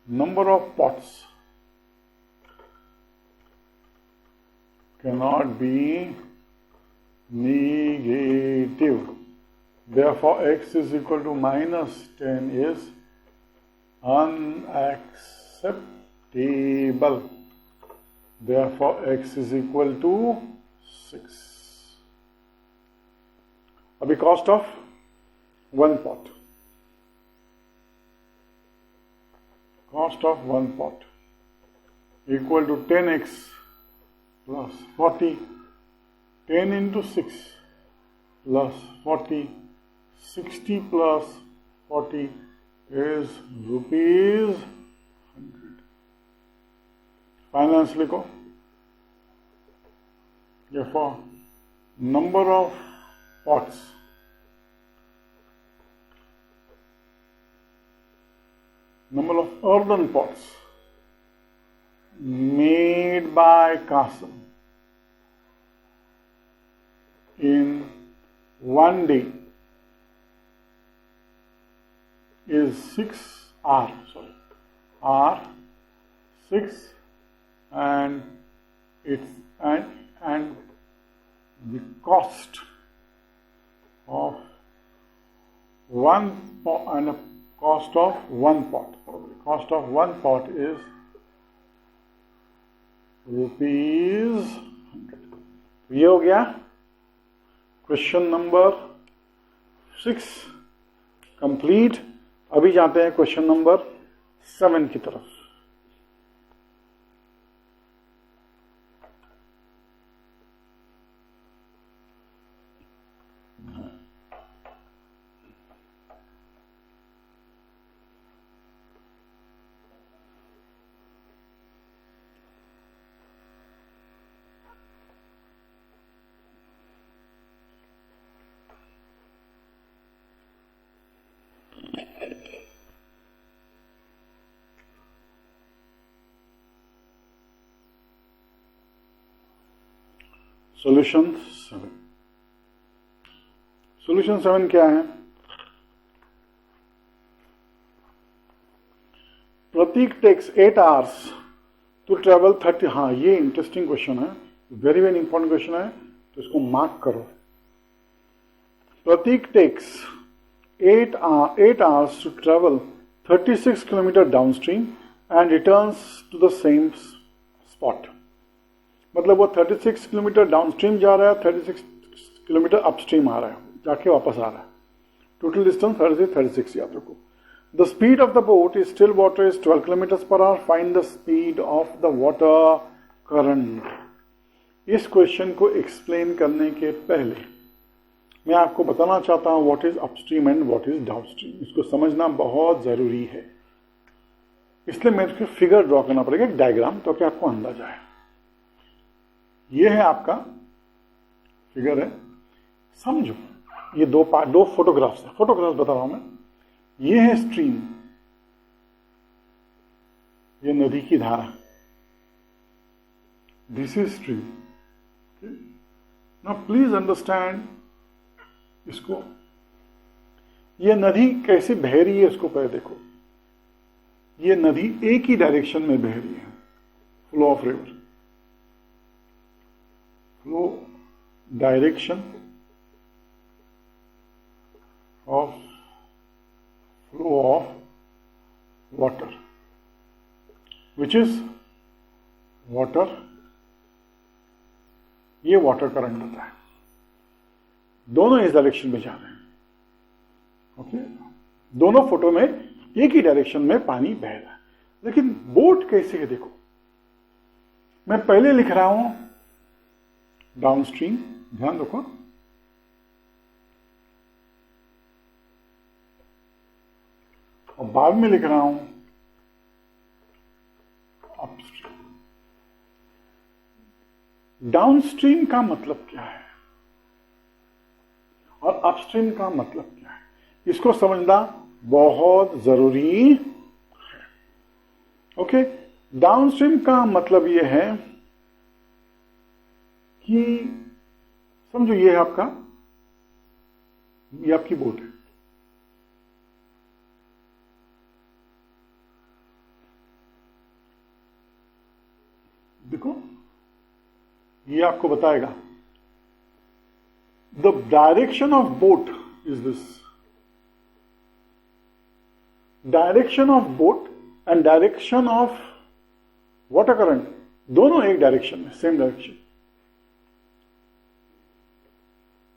Number of pots cannot be negative. Therefore x is equal to minus 10 is unacceptable. Therefore x is equal to 6. अभी cost of one pot. Cost of one pot equal to 10x plus 40. 10 into 6 plus 40. 60 plus 40 is rupees 100. Finance लिखो. Therefore, number of pots earthen pots made by Qasim in one day is 6 R 6, and it's and the cost of one pot and a cost of one pot. Cost of one pot is rupees 100. ये हो गया question number 6 complete. अभी जाते हैं question number 7 की तरफ. Solution 7. Solution 7 क्या है? प्रतीक takes 8 hours to travel 30. हाँ, ये इंटरेस्टिंग क्वेश्चन है, वेरी वेरी इंपॉर्टेंट क्वेश्चन है, तो इसको मार्क करो. प्रतीक takes 8 hours to travel 36 kilometer downstream and returns to the same spot. मतलब वो 36 किलोमीटर डाउनस्ट्रीम जा रहा है, 36 किलोमीटर अपस्ट्रीम आ रहा है, जाके वापस आ रहा है. टोटल डिस्टेंस 36 याद रखो. The speed of the boat is still water is 12 kilometre per hour. Find the speed of the water current. इस क्वेश्चन को एक्सप्लेन करने के पहले मैं आपको बताना चाहता हूं what is upstream and what is downstream. इसको समझना बहुत जरूरी है, इसलिए मेरे को फिगर ड्रॉ करना पड़ेगा, एक डायग्राम, तो कि आपको अंदाजा है. ये है आपका फिगर है, समझो. ये दो फोटोग्राफ्स है, फोटोग्राफ्स बता रहा हूं मैं। ये है स्ट्रीम, ये नदी की धारा, this is stream. Now please understand इसको, ये नदी कैसे बह रही है इसको पहले देखो। ये नदी एक ही डायरेक्शन में बह रही है, flow of river, flow direction of flow of water, which is water, ये वाटर करंट होता है, दोनों इस डायरेक्शन में जा रहे हैं। ओके, दोनों फोटो में एक ही डायरेक्शन में पानी बह रहा है। लेकिन बोट कैसे है देखो, मैं पहले लिख रहा हूं डाउनस्ट्रीम, ध्यान रखो, और बाद में लिख रहा हूं अपस्ट्रीम। डाउनस्ट्रीम का मतलब क्या है और अपस्ट्रीम का मतलब क्या है, इसको समझना बहुत जरूरी है। ओके, डाउनस्ट्रीम का मतलब यह है कि समझो ये है आपका, ये आपकी बोट है, देखो ये आपको बताएगा the direction of boat is this, direction of boat and direction of water current दोनों एक डायरेक्शन में, same direction.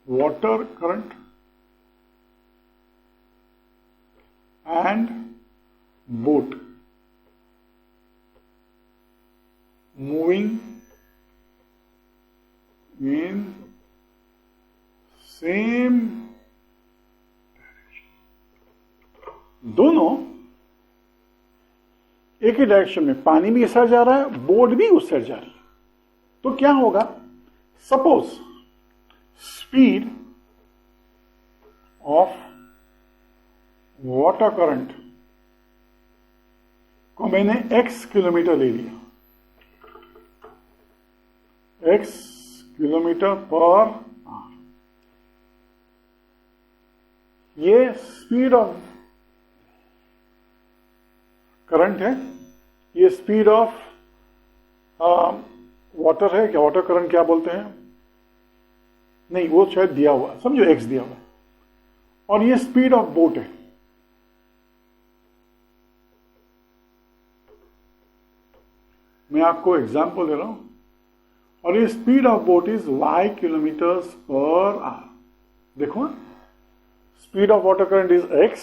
Water current and boat moving in same direction, दोनों एक ही डायरेक्शन में, पानी भी इस साइड जा रहा है, बोट भी उस साइड जा रही है। तो क्या होगा, suppose speed of water current को मैंने x किलोमीटर ले लिया, x किलोमीटर पर आवर, ये स्पीड ऑफ करंट है, ये स्पीड ऑफ वाटर है, क्या वाटर करंट क्या बोलते हैं, नहीं वो शायद दिया हुआ, समझो x दिया हुआ, और ये स्पीड ऑफ बोट है। मैं आपको एग्जांपल दे रहा हूं, और ये speed of boat is y kilometres per hour. देखो speed of water current is x,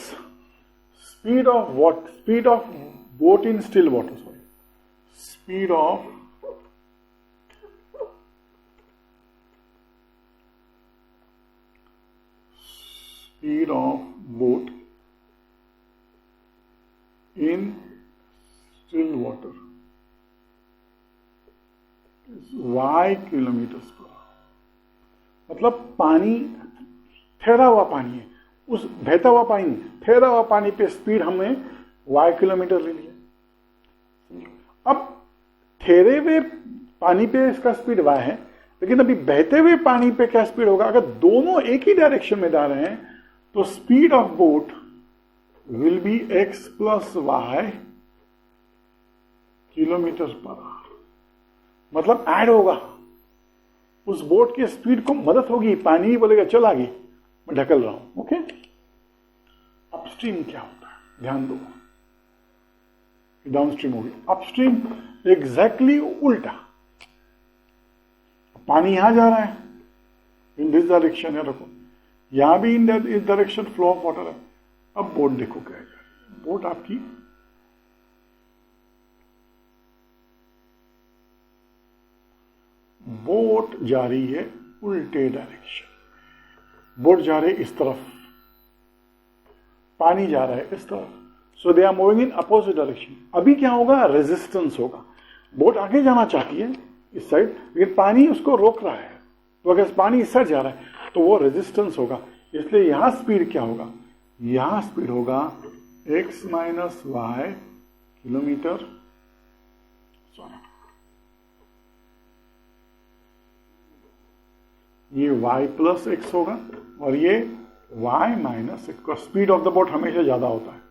speed of boat in still water, sorry, speed of boat in still water y kilometres per, मतलब पानी ठहरा हुआ पानी है, उस बहता हुआ पानी नहीं, ठहरा हुआ पानी पे स्पीड हमने y किलोमीटर ले लिया। अब ठहरे हुए पानी पे इसका स्पीड y है, लेकिन अभी बहते हुए पानी पे क्या स्पीड होगा, अगर दोनों एक ही डायरेक्शन में जा रहे हैं तो speed of boat will be x plus y kilometre per hour, मतलब ऐड होगा, उस बोट की स्पीड को मदद होगी, पानी ही बोलेगा चल आगे, मैं ढकल रहा हूं। ओके, अपस्ट्रीम क्या होता है, ध्यान दो, डाउनस्ट्रीम हो गया, अपस्ट्रीम एग्जैक्टली उल्टा, पानी यहां जा रहा है इन दिस डायरेक्शन है, रखो यहां भी इन इस डायरेक्शन फ्लो ऑफ वाटर है। अब बोट देखो क्या है, बोट आपकी बोट जा रही है उल्टे डायरेक्शन, बोट जा रही है इस तरफ, पानी जा रहा है इस तरफ, so they are moving in opposite direction. अभी क्या होगा, रेजिस्टेंस होगा, बोट आगे जाना चाहती है इस साइड, लेकिन पानी उसको रोक रहा है, तो अगर पानी इस साइड जा रहा है तो वो रेजिस्टेंस होगा, इसलिए यहां स्पीड क्या होगा, यहां स्पीड होगा x माइनस वाई किलोमीटर, ये y प्लस एक्स होगा और ये y minus x. Speed of the boat हमेशा ज्यादा होता है,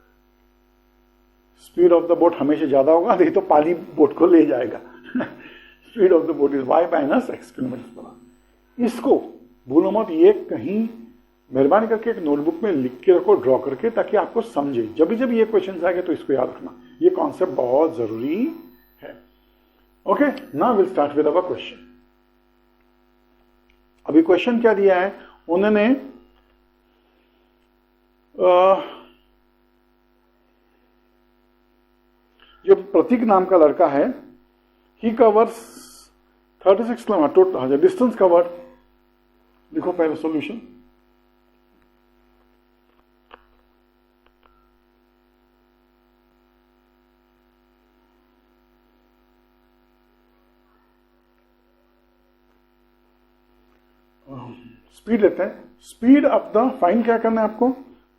स्पीड ऑफ द बोट हमेशा ज्यादा होगा, नहीं तो पानी बोट को ले जाएगा। Speed of the boat is y minus x kilometre per hour. इसको भूलो मत, ये कहीं मेहरबानी करके एक नोटबुक में लिख के रखो, ड्रॉ करके, ताकि आपको समझे। जब जब ये क्वेश्चन आएंगे तो इसको याद रखना, ये कॉन्सेप्ट बहुत जरूरी है। Okay, now will start with our question. अभी क्वेश्चन क्या दिया है उन्होंने, जो प्रतीक नाम का लड़का है, ही कवर्स 36 किलोमीटर, डिस्टेंस कवर्ड। लिखो पहले सॉल्यूशन। स्पीड लेते हैं, स्पीड ऑफ द, फाइन क्या करना है आपको,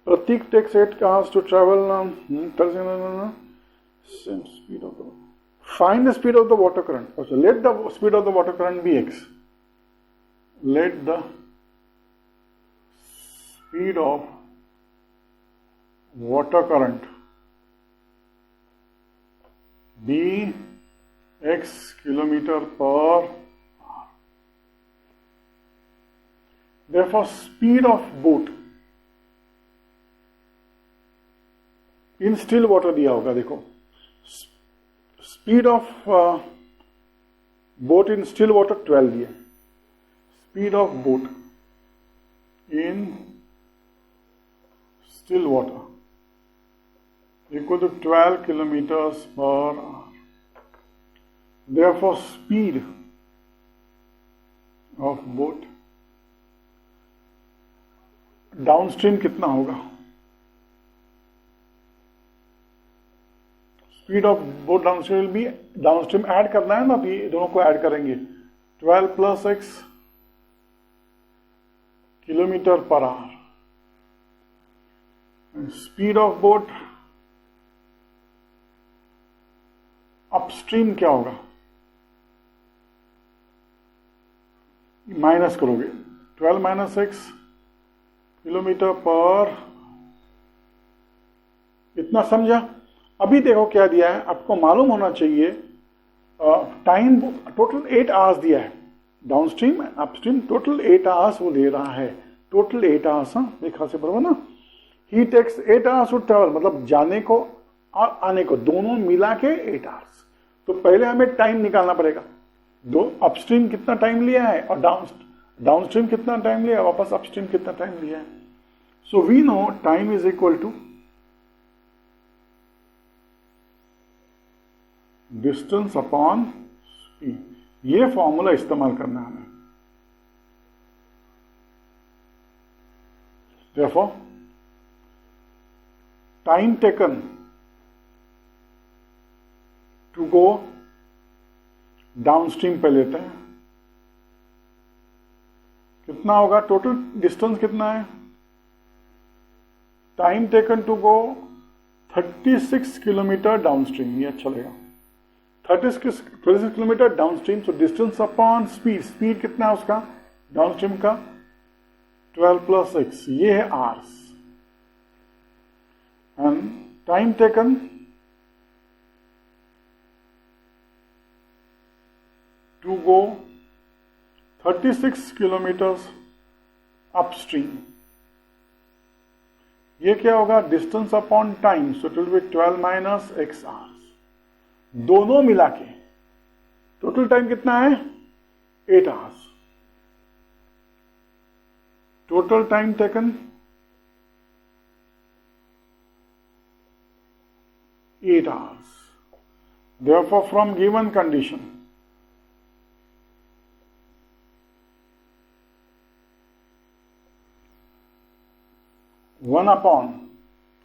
Prateek takes 8 hours to travel, same speed of the, find the speed of the water current. Also, let the speed of the water current be x. Let the speed of water current be x kilometer per hour. Therefore, speed of boat in still water दिया होगा, देखो speed of boat in still water 12 दिया, speed of boat in still water equal to 12 kilometres per hour. Therefore speed of boat downstream कितना होगा, speed of boat downstream will be, downstream add करना है ना, तो ये दोनों को ऐड करेंगे, 12 plus x kilometre per hour. Speed of boat upstream क्या होगा, माइनस करोगे, 12 माइनस एक्स किलोमीटर पर, इतना समझा। अभी देखो क्या दिया है, आपको मालूम होना चाहिए टाइम, टोटल 8 आवर्स दिया है, डाउनस्ट्रीम अपस्ट्रीम टोटल 8 आवर्स वो दे रहा है, टोटल 8 आवर्स। हाँ देखा से बराबर ना, ही टेक्स 8 आवर्स टू ट्रेवल, मतलब जाने को और आने को दोनों मिला के 8 आवर्स। तो पहले हमें टाइम निकालना पड़ेगा, दो अपस्ट्रीम कितना टाइम लिया है और डाउनस्ट्रीम कितना टाइम लिया है, वापस अपस्ट्रीम कितना टाइम लिया है। So we know time is equal to distance upon speed. ये फॉर्मूला इस्तेमाल करना है हमें। Therefore, time taken to go downstream पे लेते हैं, कितना होगा, टोटल डिस्टेंस कितना है, time taken to go 36 kilometre downstream, ये अच्छा लगेगा, 36 kilometre downstream. So distance upon speed, speed कितना है उसका डाउनस्ट्रीम का, 12 प्लस एक्स, ये है hours, and time taken to go 36 kilometres upstream, ये क्या होगा, distance upon time, so it will be 12 minus x hours. दोनों मिला के टोटल टाइम कितना है, 8 hours. Total time taken 8 hours. Therefore, from given condition, one upon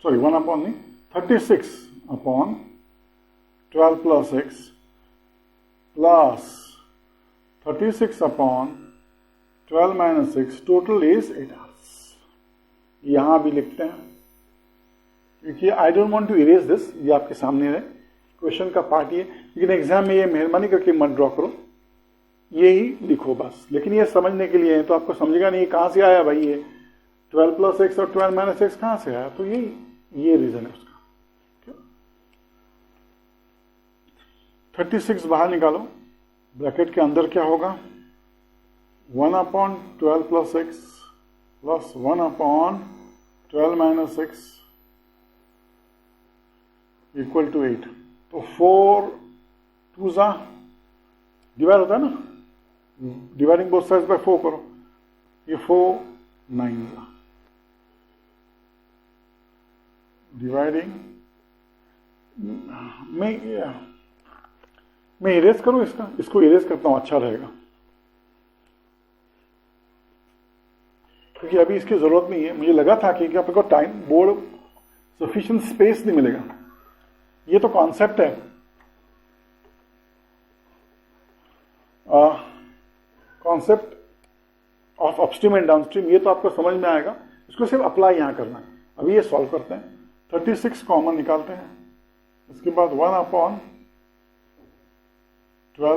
36 upon 12 plus x plus 36 upon 12 minus 6, total is 8 hours. यहां भी लिखते हैं, क्योंकि I don't want to erase this, ये आपके सामने है, क्वेश्चन का पार्ट ये, लेकिन एग्जाम में ये मेहरबानी करके मत ड्रॉ करो, ये ही लिखो बस। लेकिन ये समझने के लिए है, तो आपको समझेगा नहीं कहां से आया भाई, ये 12 प्लस एक्स और 12 माइनस एक्स कहां से आया, तो ये रीजन है उसका। 36 बाहर निकालो, ब्रैकेट के अंदर क्या होगा, 1/12 plus x plus 1/12 minus x equal to 8। तो 4 2 डिवाइड होता है ना, डिवाइडिंग बोथ साइड्स बाय 4 करो, ये 4 9 डिवाइडिंग, मैं इरेज करूं इसको इरेज करता हूं, अच्छा रहेगा, क्योंकि अभी इसकी जरूरत नहीं है। मुझे लगा था कि आपको टाइम बोर्ड सफिशिएंट स्पेस नहीं मिलेगा, ये तो कॉन्सेप्ट है, concept of upstream and downstream, ये तो आपको समझ में आएगा, इसको सिर्फ अप्लाई यहां करना है। अभी ये सॉल्व करते हैं, 36 कॉमन निकालते हैं, इसके बाद 1/12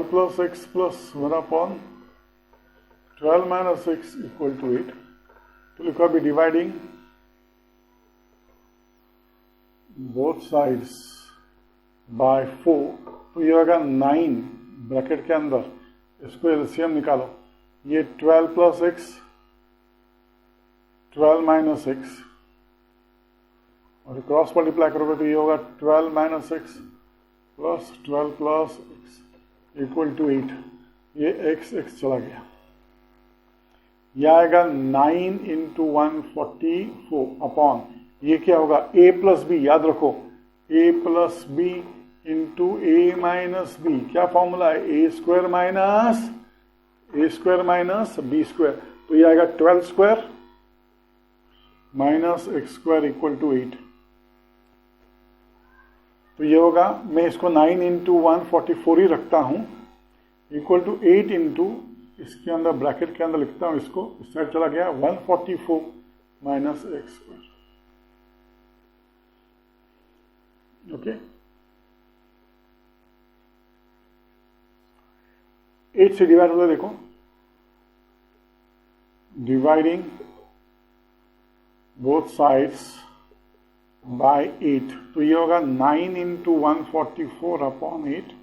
plus x plus 1/12 minus x equal to 8। तो लिखो अभी डिवाइडिंग बोथ साइड्स बाय 4, तो ये होगा 9 ब्रैकेट के अंदर, इसको एलसीएम निकालो, ये 12 प्लस एक्स 12 माइनस एक्स, और क्रॉस मल्टीप्लाई करोगे तो ये होगा 12 minus x plus 12 plus x equal to 8। ये एक्स चला गया, यह आएगा 9 इंटू 144 अपॉन, ये क्या होगा a प्लस बी, याद रखो a plus b into a minus b, क्या फॉर्मूला है, a square minus b square, तो ये आएगा 12 square minus x square equal to 8। तो ये होगा, मैं इसको 9 इंटू 144 ही रखता हूं, इक्वल टू 8 इंटू, इसके अंदर ब्रैकेट के अंदर लिखता हूं, इसको इस साइड चला गया, 144 माइनस एक्स स्क्वायर। ओके, 8 से डिवाइड होता है, देखो डिवाइडिंग बोथ साइड्स बाय 8, तो ये होगा 9 इंटू 144 अपॉन 8,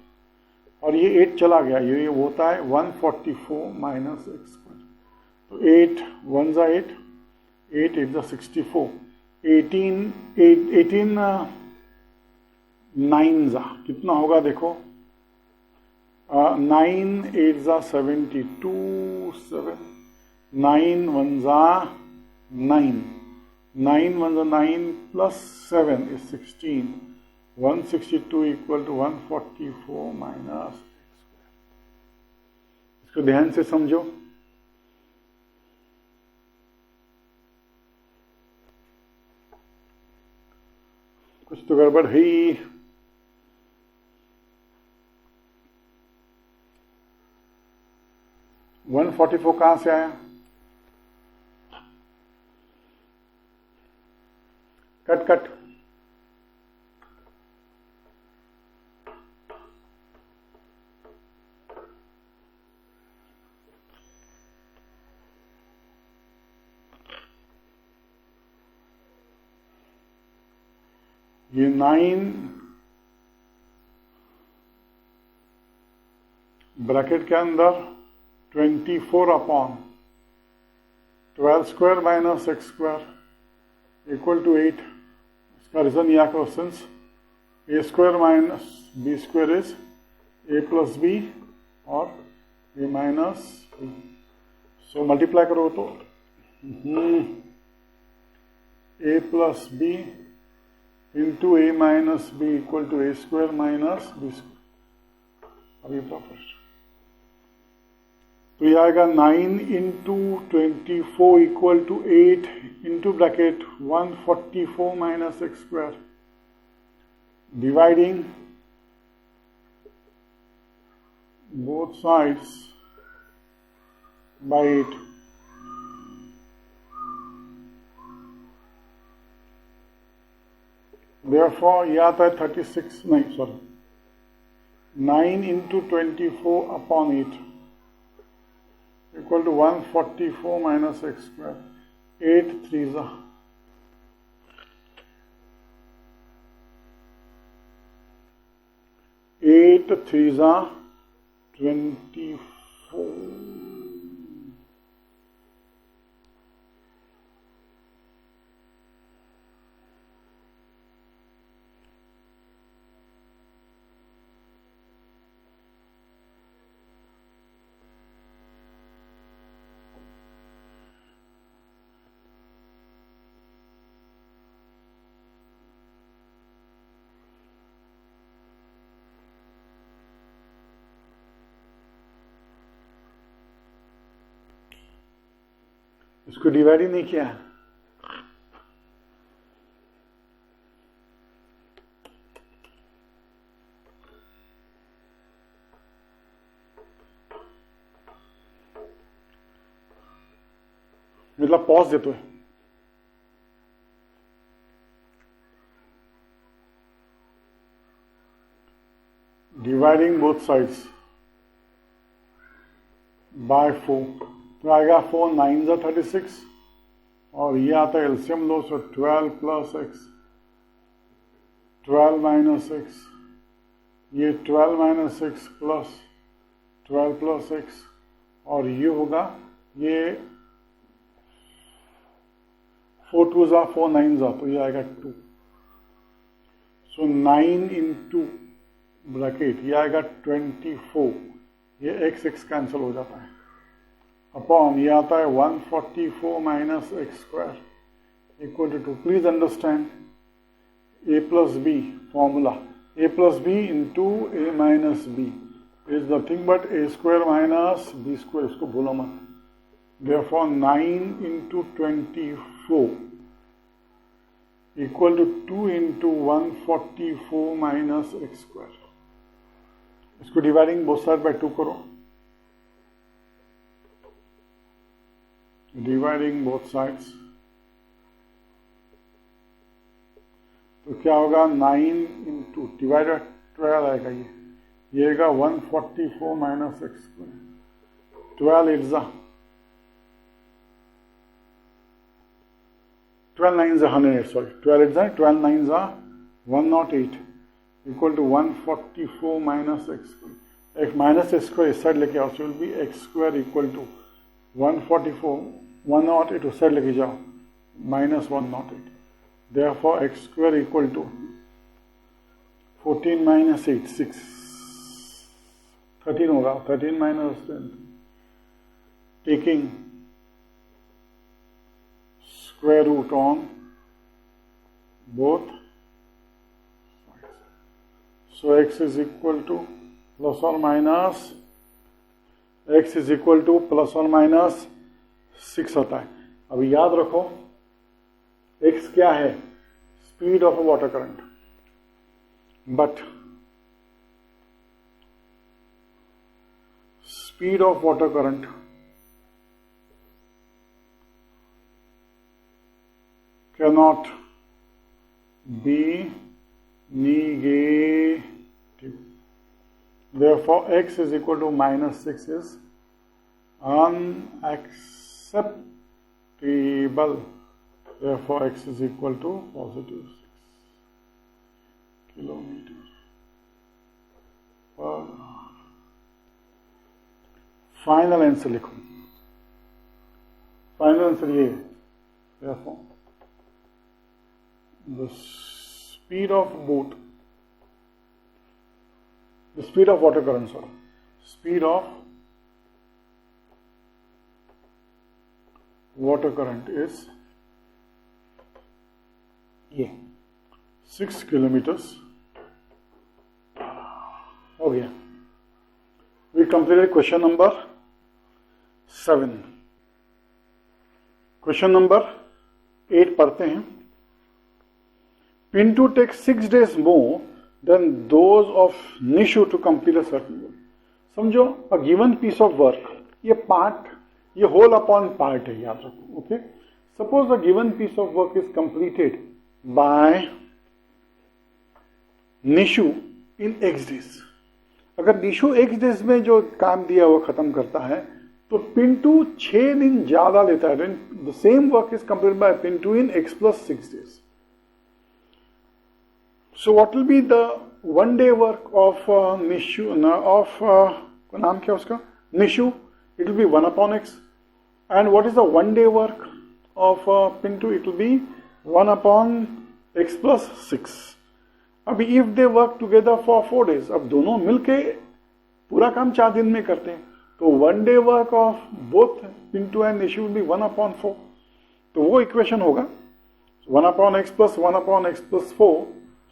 और ये 8 चला गया, ये होता है 144 माइनस एक्स स्क्वायर। तो 8 1 जा 8, 8 8 जा 64, 18 9 जा कितना होगा, देखो 9 8 जा 72, 9 1 जा 9, 9 1 जा 9 प्लस 7 is 16, 162 equal to 144 minus x square. इसको ध्यान से समझो, कुछ तो गड़बड़ है। 144 कहां से आया, कट ये 9 ब्रैकेट के अंदर 24 upon 12 square minus x square equal to 8। इसका रीजन यह questions, a square minus b square is a plus b और a minus b, so multiply करो तो a plus b into a minus b equal to a square minus b square. अभी proper, तो यह आएगा 9 into 24 equal to 8 into bracket 144 minus x square, dividing both sides by 8। Therefore ये आता है 36, नहीं sorry 9 into 24 upon 8 equal to 144 minus x square. 8 3s are 8 3s are 24. इसको divide ही नहीं किया है। मतलब पॉज देते हैं। डिवाइडिंग बोथ साइड्स बाय 4 तो आएगा 4 9 जा 36 और ये आता है एलसीएम लो, सो 12 प्लस एक्स 12 माइनस एक्स, ये 12 minus x plus 12 plus x और ये होगा ये 4 2 जा 4 9 जा तो ये आएगा 2, सो 9 इंटू ब्रैकेट ये आएगा 24, ये एक्स एक्स कैंसिल हो जाता है अपॉन ये आता है 144 minus x square equal to 2। Please understand a plus b formula, a plus b into a minus b is nothing but a square minus b square, इसको भूलो मत। Therefore 9 into 24 equal to 2 into 144 minus x square. इसको dividing both side by 2 करो, dividing both sides तो क्या होगा 9 into divide 12 आएगा, ये आएगा 144 माइनस एक्स स्क्वायर, 12 8 जा 12 9 जा 108, सॉरी 12 8 जा 12 9 जा 108 equal to 144 minus x square. एक माइनस एक्स स्क्वायर इस साइड लेके आओ, so will be x square equal to 144 108 उस साइड लेके जाओ minus 108, therefore x square equal to 14 minus 8 6 13 होगा, 13 minus 10 taking square root on both, so x is equal to plus or minus x is equal to plus or minus 6 होता है। अभी याद रखो x क्या है, speed of a water current, but speed of water current cannot be negative. Therefore, x is equal to minus 6 is unacceptable. Therefore, x is equal to positive 6 kilometers per hour. Final answer लिखो, final answer ये है। Therefore, the speed of boat, the speed of water current, sorry, speed of water current is ये 6 kilometers हो गया। We completed question number 7. Question number 8 पढ़ते हैं। Pinto takes 6 days more than those of Nishu to complete a certain work. समझो a given piece of work, ये part, ये whole upon part है, याद रखो, okay? Suppose a given piece of work is completed by Nishu in x days। अगर Nishu x days में जो काम दिया वो खत्म करता है तो पिंटू 6 दिन ज्यादा लेता है। The same work is complete bye Pintu in x plus 6 days। So what will be the 1 day work of Nishu नाम क्या उसका, Nishu? It will B 1 upon x। and what is the 1 day work of Pintu? It will be 1 upon x plus 6। अब if they work together for 4 days, अब दोनों मिलके पूरा काम 4 दिन में करते हैं तो 1 day work of both Pintu and Nishu will be 1 upon 4। तो वो इक्वेशन होगा 1 upon x plus 1 upon x plus 4,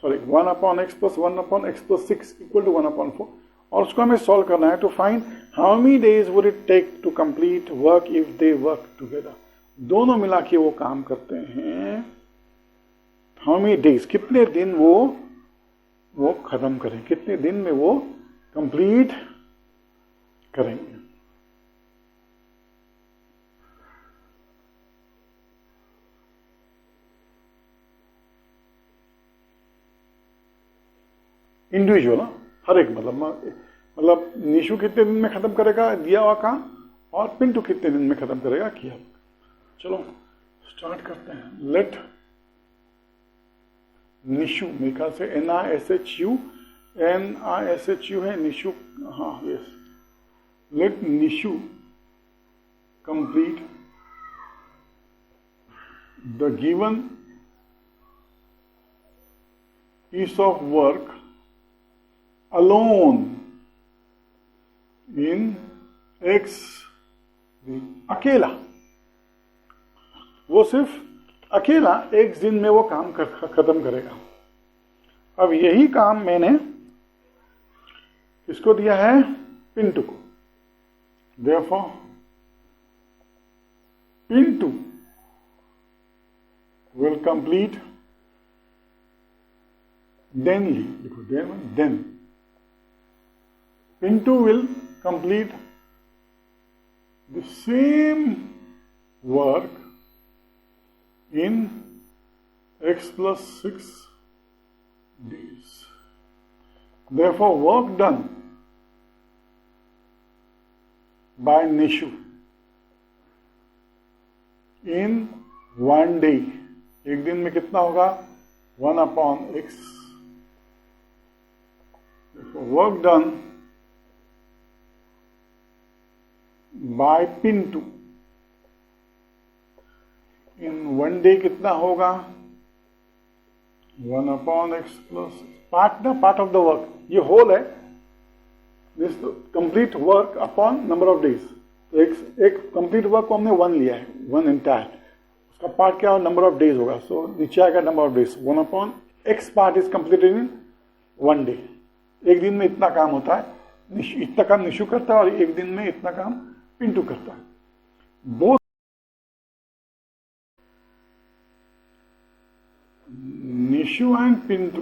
sorry 1 upon x plus 1 upon x plus 6 equal to 1 upon 4। और उसको हमें सॉल्व करना है to find how many days would it take to complete work if they work together. दोनों मिला के वो काम करते हैं, हाउ मेनी डेज, कितने दिन वो खत्म करें, कितने दिन में वो कंप्लीट करेंगे। इंडिविजुअल, हर एक मतलब निशु कितने दिन में खत्म करेगा दिया हुआ काम और पिंटू कितने दिन में खत्म करेगा किया। चलो स्टार्ट करते हैं। लेट निशु, मेरे ख्याल से NISHU है निशु, हाँ yes. Let Nishu complete the given piece of work alone in x दिन, अकेला, वो सिर्फ अकेला x दिन में वो काम खत्म करेगा। अब यही काम मैंने किसको दिया है, पिंटू को। Therefore Pintu will complete denly, देखो then Pintu will complete the same work in x plus 6 days। Therefore work done by Nishu in 1 day, एक दिन में कितना होगा 1 upon x। Therefore work done by Pintu in 1 day कितना होगा 1 upon x plus part of the work, ये whole है, this complete work upon number of days. तो एक कंप्लीट वर्क को हमने 1 लिया है, 1 एंटायर, उसका पार्ट क्या नंबर ऑफ डेज होगा। सो नीचे आएगा number of days, 1 upon x part is completed in 1 day. एक दिन में इतना काम होता है, इतना काम निशु करता है और एक दिन में इतना काम पिंटू करता है। Both Nishu and Pintu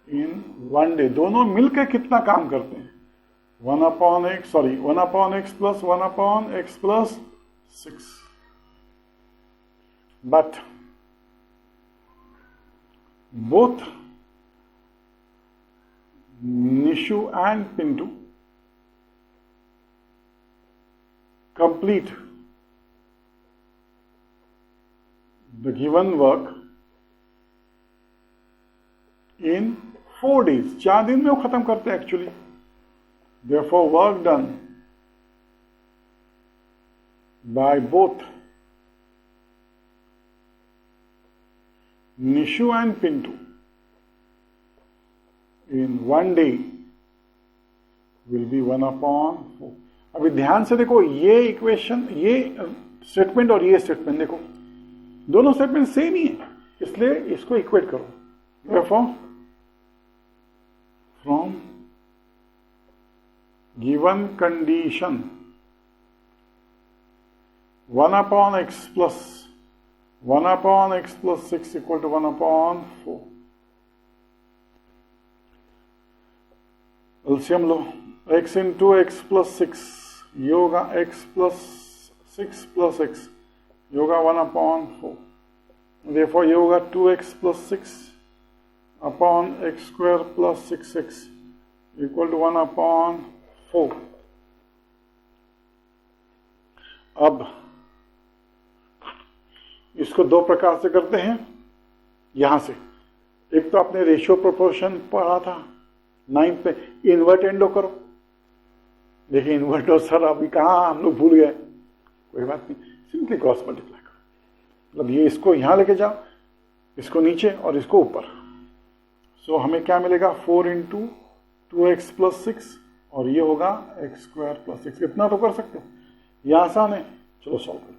in 1 day, दोनों मिलकर कितना काम करते हैं 1 upon x plus 1 upon x plus 6। But both Nishu and Pintu complete the given work in 4 days, 4 दिन में वो खत्म करते हैं actually. Therefore work done by both Nishu and Pintu in 1 day will be 1 upon 4। अभी ध्यान से देखो, ये इक्वेशन, ये स्टेटमेंट और ये स्टेटमेंट देखो, दोनों स्टेटमेंट सेम ही है, इसलिए इसको इक्वेट करो। Therefore from given condition 1 upon x plus 6 equal to 1 upon 4। LCM low, x into x plus 6 ये होगा x plus 6 plus x, ये होगा 1 upon 4। Therefore ये होगा 2x plus 6 upon x square plus 6x equal to 1/4। अब इसको दो प्रकार से करते हैं। यहां से एक तो आपने रेशियो प्रोपोर्शन पढ़ा था 9th पे, इन्वर्ट एंडो करो। देखिए इन्वर्ट और सर अभी कहाँ हम लोग भूल गए, कोई बात नहीं, सिंपली क्रॉस मल्टीप्लाई करो। मतलब ये इसको यहां लेके जाओ, इसको नीचे और इसको ऊपर। सो हमें क्या मिलेगा 4 × 2x + 6 और ये होगा x स्क्वायर प्लस 6। इतना तो कर सकते हो, ये आसान है। चलो सॉल्व करो।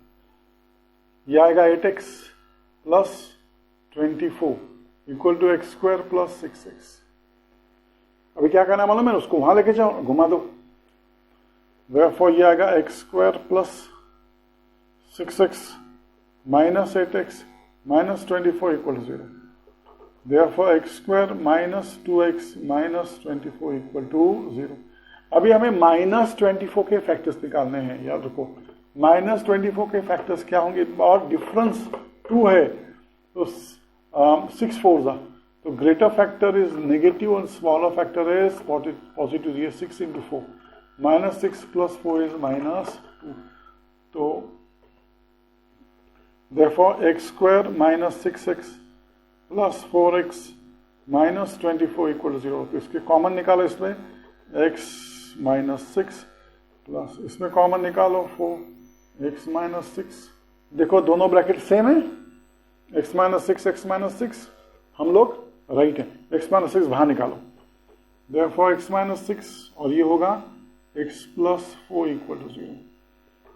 ये आएगा 8x + 24 equal to x square plus 6x। अभी क्या करना मालूम है, उसको वहां लेके जाओ, घुमा दो। Therefore ये आएगा x square plus 6x minus 8x minus 24 equal to 0। Therefore x square minus 2x minus 24 equal to 0। अभी हमें माइनस 24 के फैक्टर्स निकालने हैं। याद रखो माइनस 24 के फैक्टर्स क्या होंगे, और डिफरेंस 2 है तो 6 4 जा, तो ग्रेटर फैक्टर इज नेगेटिव और स्मॉलर फैक्टर इज पॉजिटिव। ये 6 × 4 माइनस 6 + 4 इज माइनस 2। तो therefore x square minus 6x plus 4x minus 24 equal to 0। तो इसके कॉमन निकालो, इसमें x माइनस 6 प्लस इसमें कॉमन निकालो 4x माइनस 6। देखो दोनों ब्रैकेट सेम है, x माइनस 6 x माइनस 6 हम लोग राइट है, x माइनस 6 बाहर निकालो। therefore x माइनस 6 और ये होगा x plus 4 equal to 0।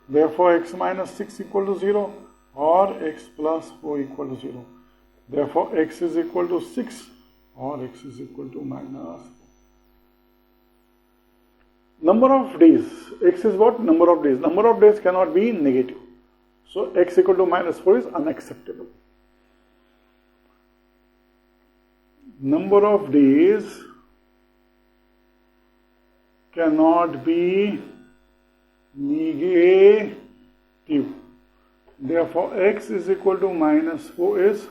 therefore x minus 6 equal to 0 और x plus 4 equal to 0। therefore x is equal to 6 और x is equal to minus. Number of days, x is what? Number of days. Number of days cannot be negative. So x equal to minus 4 is unacceptable. Number of days cannot be negative. Therefore x is equal to minus 4 is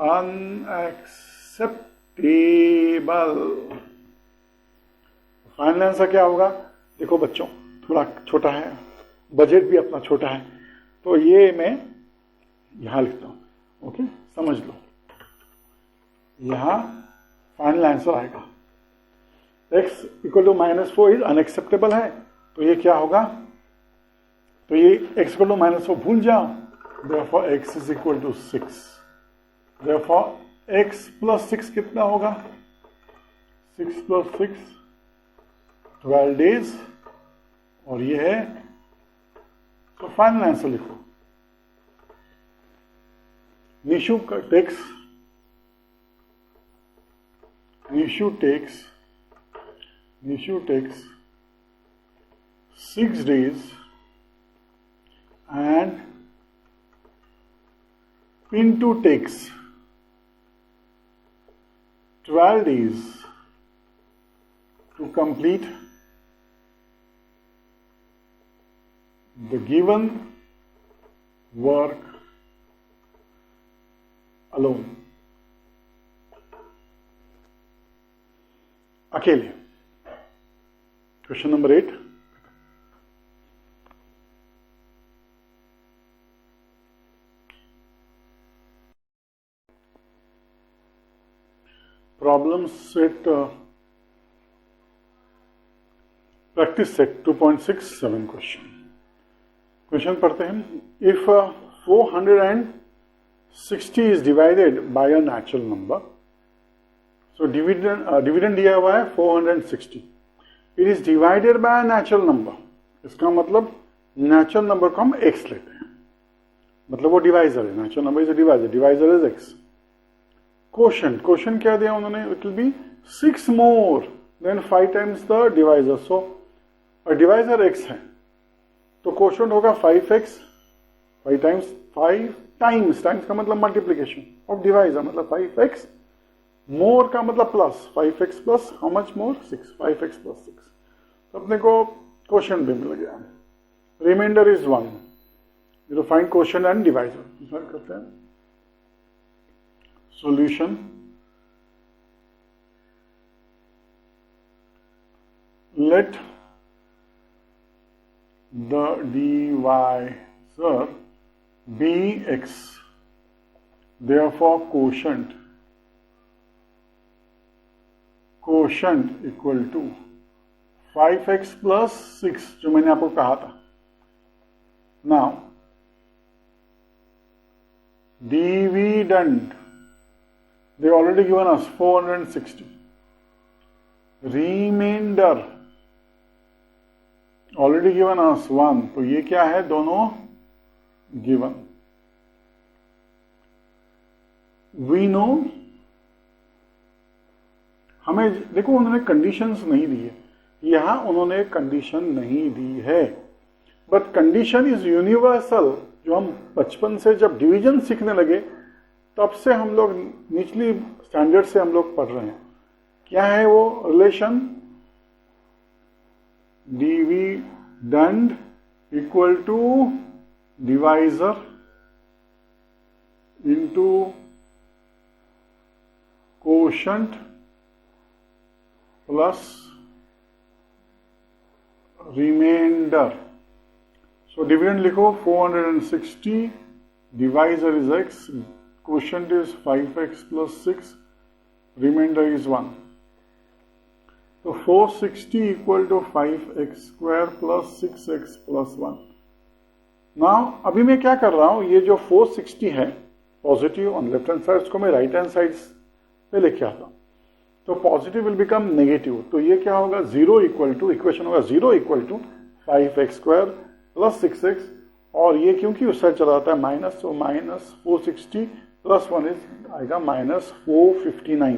unacceptable. Final answer क्या होगा? देखो बच्चों थोड़ा छोटा है, budget भी अपना छोटा है, तो ये मैं यहां लिखता हूं, ओके समझ लो। यहां फाइनल आंसर आएगा x equal to minus 4 is unacceptable है, तो ये क्या होगा, तो ये x इक्वल टू माइनस 4 भूल जाओ। therefore x is equal to 6। therefore x plus 6 कितना होगा, 6 + 6 12 डेज और ये है, तो फाइनल आंसर लिखो। Nishu takes 6 days and Pintu takes 12 days to complete the given work alone. अकेले। Question number 8। Problem set practice set 2.67 question पढ़ते हैं। If 460 is divided by a natural number, so dividend दिया हुआ है 460, it is divided by a natural number. इसका मतलब natural number को हम x लेते हैं, मतलब वो डिवाइजर है, natural number is a divisor is x। Question क्या दिया उन्होंने, it will B 6 more than 5 times the divisor. So divisor x है तो क्वेश्चन होगा 5x, 5 टाइम्स का मतलब मल्टीप्लीकेशन ऑफ डिवाइजर, मतलब 5x मोर का मतलब plus, 5x plus how much more 6, 5x plus 6। तो अपने को क्वेश्चन भी मिल गया। Remainder is 1। You find question and divisor करते हैं। Solution let the divisor be x, therefore quotient equal to 5x plus 6, जो मैंने आपको कहा था. Now dividend, they already given us 460. Remainder already given us 1. तो ये क्या है, दोनों given. We know, हमें देखो उन्होंने कंडीशंस नहीं दी है, यहां उन्होंने कंडीशन नहीं दी है, बट कंडीशन इज यूनिवर्सल. जो हम बचपन से जब डिवीजन सीखने लगे तब से हम लोग निचली स्टैंडर्ड से हम लोग पढ़ रहे हैं. क्या है वो relation? Dividend equal to divisor into quotient plus remainder. So dividend लिखो 460, divisor is x, quotient is 5x plus 6, remainder is 1. So 460 equal to 5x square plus 6x plus 1. Now अभी मैं क्या कर रहा हूँ, ये जो 460 है positive on left hand side, उसको मैं राइट हैंड साइड पे लेके आता हूँ. तो पॉजिटिव विल बिकम नेगेटिव. तो ये क्या होगा, 0 इक्वल टू, इक्वेशन होगा 0 equal to 5x square plus 6x, और ये क्योंकि उस साइड चला जाता है माइनस, तो माइनस 460 प्लस 1 आएगा माइनस 459.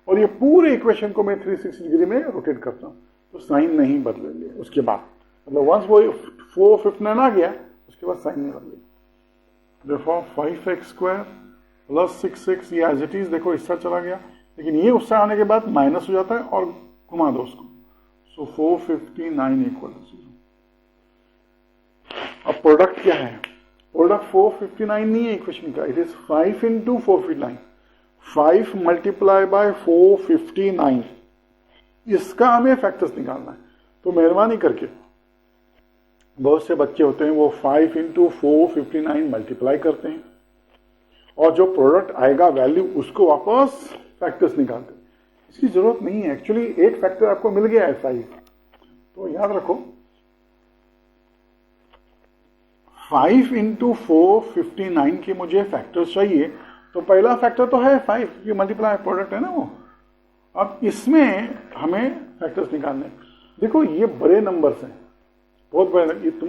और ये पूरे इक्वेशन को मैं 360 डिग्री में रोटेट करता हूँ, तो साइन नहीं बदलेंगे उसके बाद. मतलब वंस वो 459 आ गया उसके बाद साइन नहीं बदलेगा. देखो 5x स्क्वायर प्लस 6x, ये एज इट इज देखो इस साइड चला गया, लेकिन ये उससे आने के बाद माइनस हो जाता है और घुमा दो उसको. सो 459 इक्वल टू 0. अब प्रोडक्ट क्या है? प्रोडक्ट 459 नहीं है इक्वेशन का, it is 5 into 459. 5 multiply by 459, इसका हमें फैक्टर्स निकालना है. तो मेहरबानी करके, बहुत से बच्चे होते हैं वो 5 इंटू 459 मल्टीप्लाई करते हैं और जो प्रोडक्ट आएगा वैल्यू उसको वापस फैक्टर्स निकालते हैं. इसकी जरूरत नहीं है. एक्चुअली एक फैक्टर आपको मिल गया है 5. तो याद रखो 5 इंटू 459 के मुझे फैक्टर्स चाहिए. तो पहला फैक्टर तो है 5, ये मल्टीप्लाई प्रोडक्ट है ना वो. अब इसमें हमें फैक्टर्स निकालने. देखो ये बड़े नंबर्स हैं, बहुत बड़े. ये तुम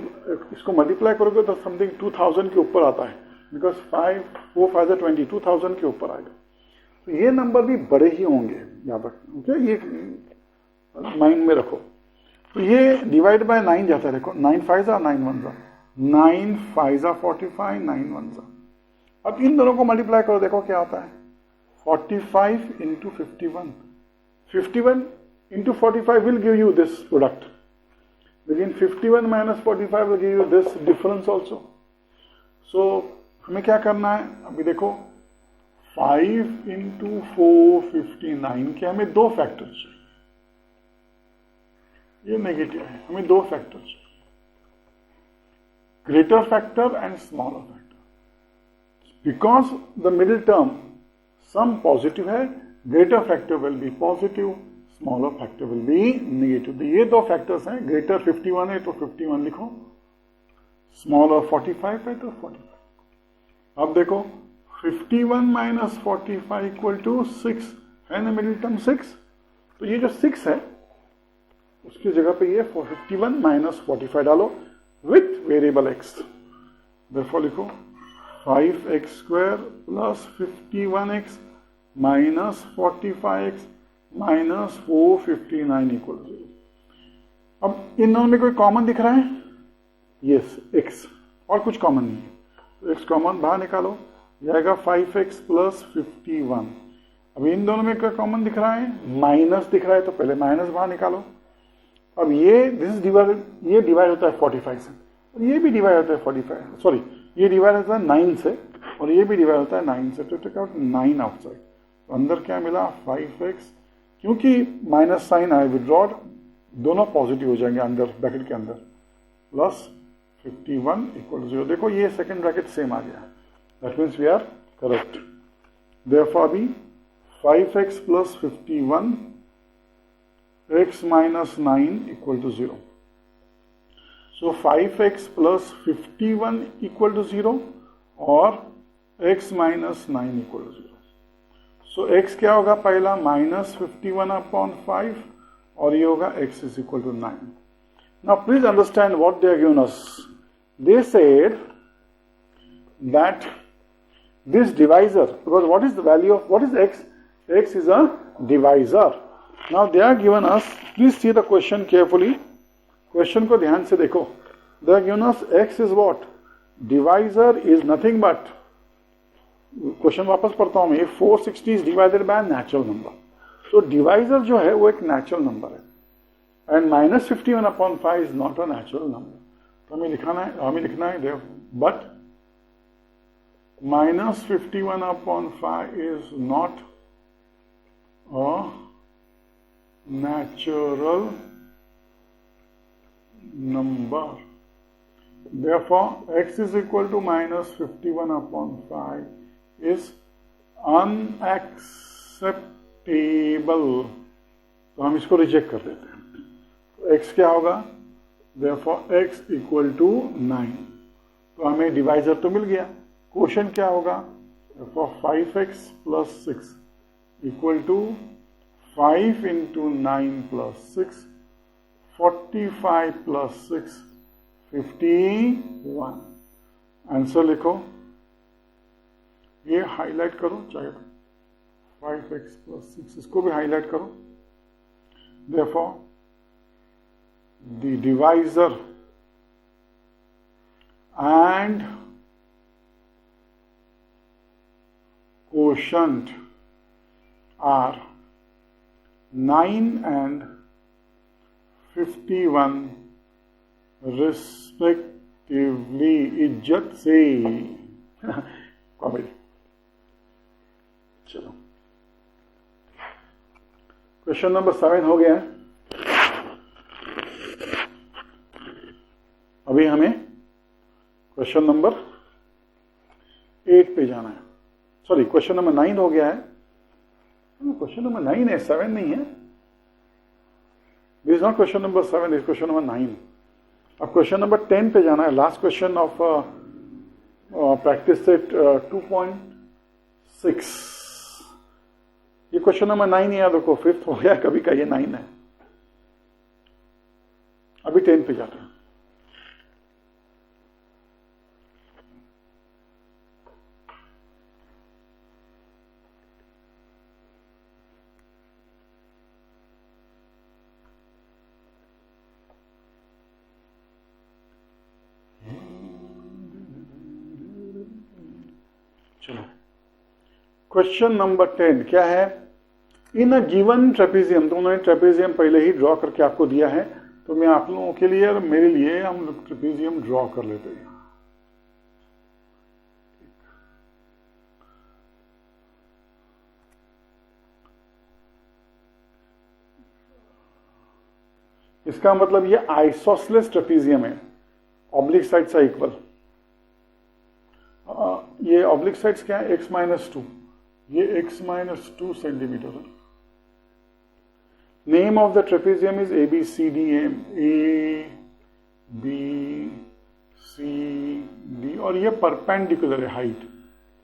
इसको मल्टीप्लाई करोगे तो समथिंग 2000 के ऊपर आता है, बिकॉज 5 4 5 20, 2000 के ऊपर आएगा. तो ये नंबर भी बड़े ही होंगे, याद रखो. ओके, ये माइंड में रखो. तो ये डिवाइड बाय 9 जाता है. देखो 9 5 जा 9 1 जा, 9 5 जा 45, 9 1 जा. अब इन दोनों को मल्टीप्लाई करो, देखो क्या आता है. 45 into 51, 51 into 45 will give you this product, लेकिन 51 minus 45 will give you this difference also. So हमें क्या करना है अभी देखो, 5 इंटू 459 के हमें दो फैक्टर चाहिए. ये नेगेटिव है, हमें दो फैक्टर चाहिए, greater factor and smaller factor. Because the middle term sum positive है, greater factor will be positive, smaller factor will be negative. ये दो फैक्टर्स हैं. ग्रेटर 51 है तो 51 लिखो, स्मॉलर 45 है तो 45. अब देखो 51 माइनस 45 इक्वल टू 6 है ना, मिडिल टर्म 6. तो ये जो 6 है उसकी जगह पे ये 51 माइनस 45 डालो विथ वेरिएबल x. देयरफॉर लिखो 5x square plus 51x minus 45x minus 459 equal 0. अब इन दोनों में कोई कॉमन दिख रहा है? Yes, x. और कुछ कॉमन नहीं है, तो x कॉमन बाहर निकालो, जाएगा 5x प्लस 51. अब इन दोनों में क्या कॉमन दिख रहा है? माइनस दिख रहा है, तो पहले माइनस बाहर निकालो. अब ये दिस डिवाइड, ये डिवाइड होता है 45 से, और ये भी डिवाइड होता है 45, सॉरी ये डिवाइड होता है 9 से, और ये भी डिवाइड होता है 9 से. तो टेक आउट 9 आउटसाइड. तो अंदर क्या मिला? 5x. क्योंकि माइनस साइन आई विड्रॉड, दोनों पॉजिटिव हो जाएंगे अंदर ब्रैकेट के अंदर, प्लस 51 इक्वल टू 0। देखो ये सेकेंड ब्रैकेट सेम आ गया, that means we are correct. Therefore अभी 5x plus 51 x minus 9 equal to 0। So 5x plus 51 equal to 0 और x minus 9 equal to 0। So x क्या होगा पहला माइनस 51 अपॉन 5 और ये होगा x is equal to 9। Now please understand what they are given us. They said that this divisor, because what is the value of, what is x? X is a divisor. Now they are given us, please see the question carefully, question को ध्यान से देखो। They are given us x is what? Divisor is nothing but, question वापस पढ़ता हूं मैं, 460 is divided by a natural number. So divisor जो है वो एक natural number है and minus 51 upon 5 is not a natural number. तो हमें लिखना है but minus 51 upon 5 is not a natural number. Therefore, x is equal to minus 51 upon 5 is unacceptable. तो हम इसको रिजेक्ट कर देते हैं। तो x क्या होगा? Therefore, x equal to 9. तो हमें डिवाइजर तो मिल गया। क्वेश्चन क्या होगा? For 5x plus 6 equal to 5 into 9 plus 6, 45 plus 6, 51। Answer लिखो, ये हाईलाइट करो, चाहे 5x प्लस 6 इसको भी हाईलाइट करो। Therefore the divisor and quotient are 9 and 51 respectively. इज्जत से कॉमेडी। चलो क्वेश्चन नंबर 7 हो गया है। अभी हमें क्वेश्चन नंबर 8 पे जाना है। सॉरी, क्वेश्चन नंबर 9 हो गया है। क्वेश्चन नंबर 9 है, 7 नहीं है। This is not question number 7, this question number 9। अब क्वेश्चन नंबर 10 पे जाना है, last question of practice set 2.6। ये क्वेश्चन नंबर 9 है, देखो 5th हो गया कभी का, ये 9 है। अभी 10 पे जाते हैं। चलो क्वेश्चन नंबर 10 क्या है? इन अ गिवन ट्रेपेजियम, तो उन्होंने ट्रेपेजियम पहले ही ड्रॉ करके आपको दिया है, तो मैं आप लोगों के लिए और मेरे लिए हम लोग ट्रेपेजियम ड्रॉ कर लेते हैं। इसका मतलब ये आइसोसेलेस ट्रेपेजियम है, ऑब्लिक साइड्स are इक्वल। ये ऑब्लिक साइड्स क्या है? x माइनस 2, ये x माइनस 2 सेंटीमीटर है। Name of the trapezium is ABCDM, ABCD, और ये परपेंडिकुलर है हाइट,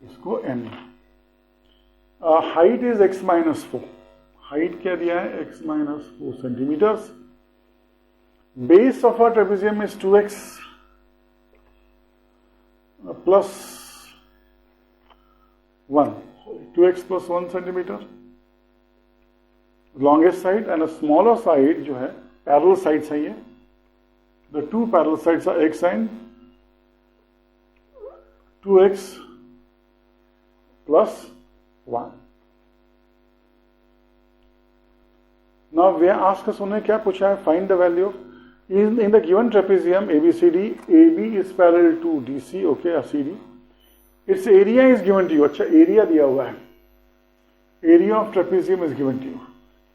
इसको M। Height is x minus 4, height क्या दिया है? x minus 4 centimetres. Base of a trapezium is 2x plus 1, 2x plus 1 centimeter, longest side, and a smaller side जो है parallel sides है ये, the two parallel sides are x and 2x plus 1. Now we ask us उन्हें क्या पूछा है? Find the value of in the given trapezium ABCD, AB is parallel to DC, okay, CD. Its area is given to you. अच्छा, area दिया हुआ है। Area of trapezium is given to you.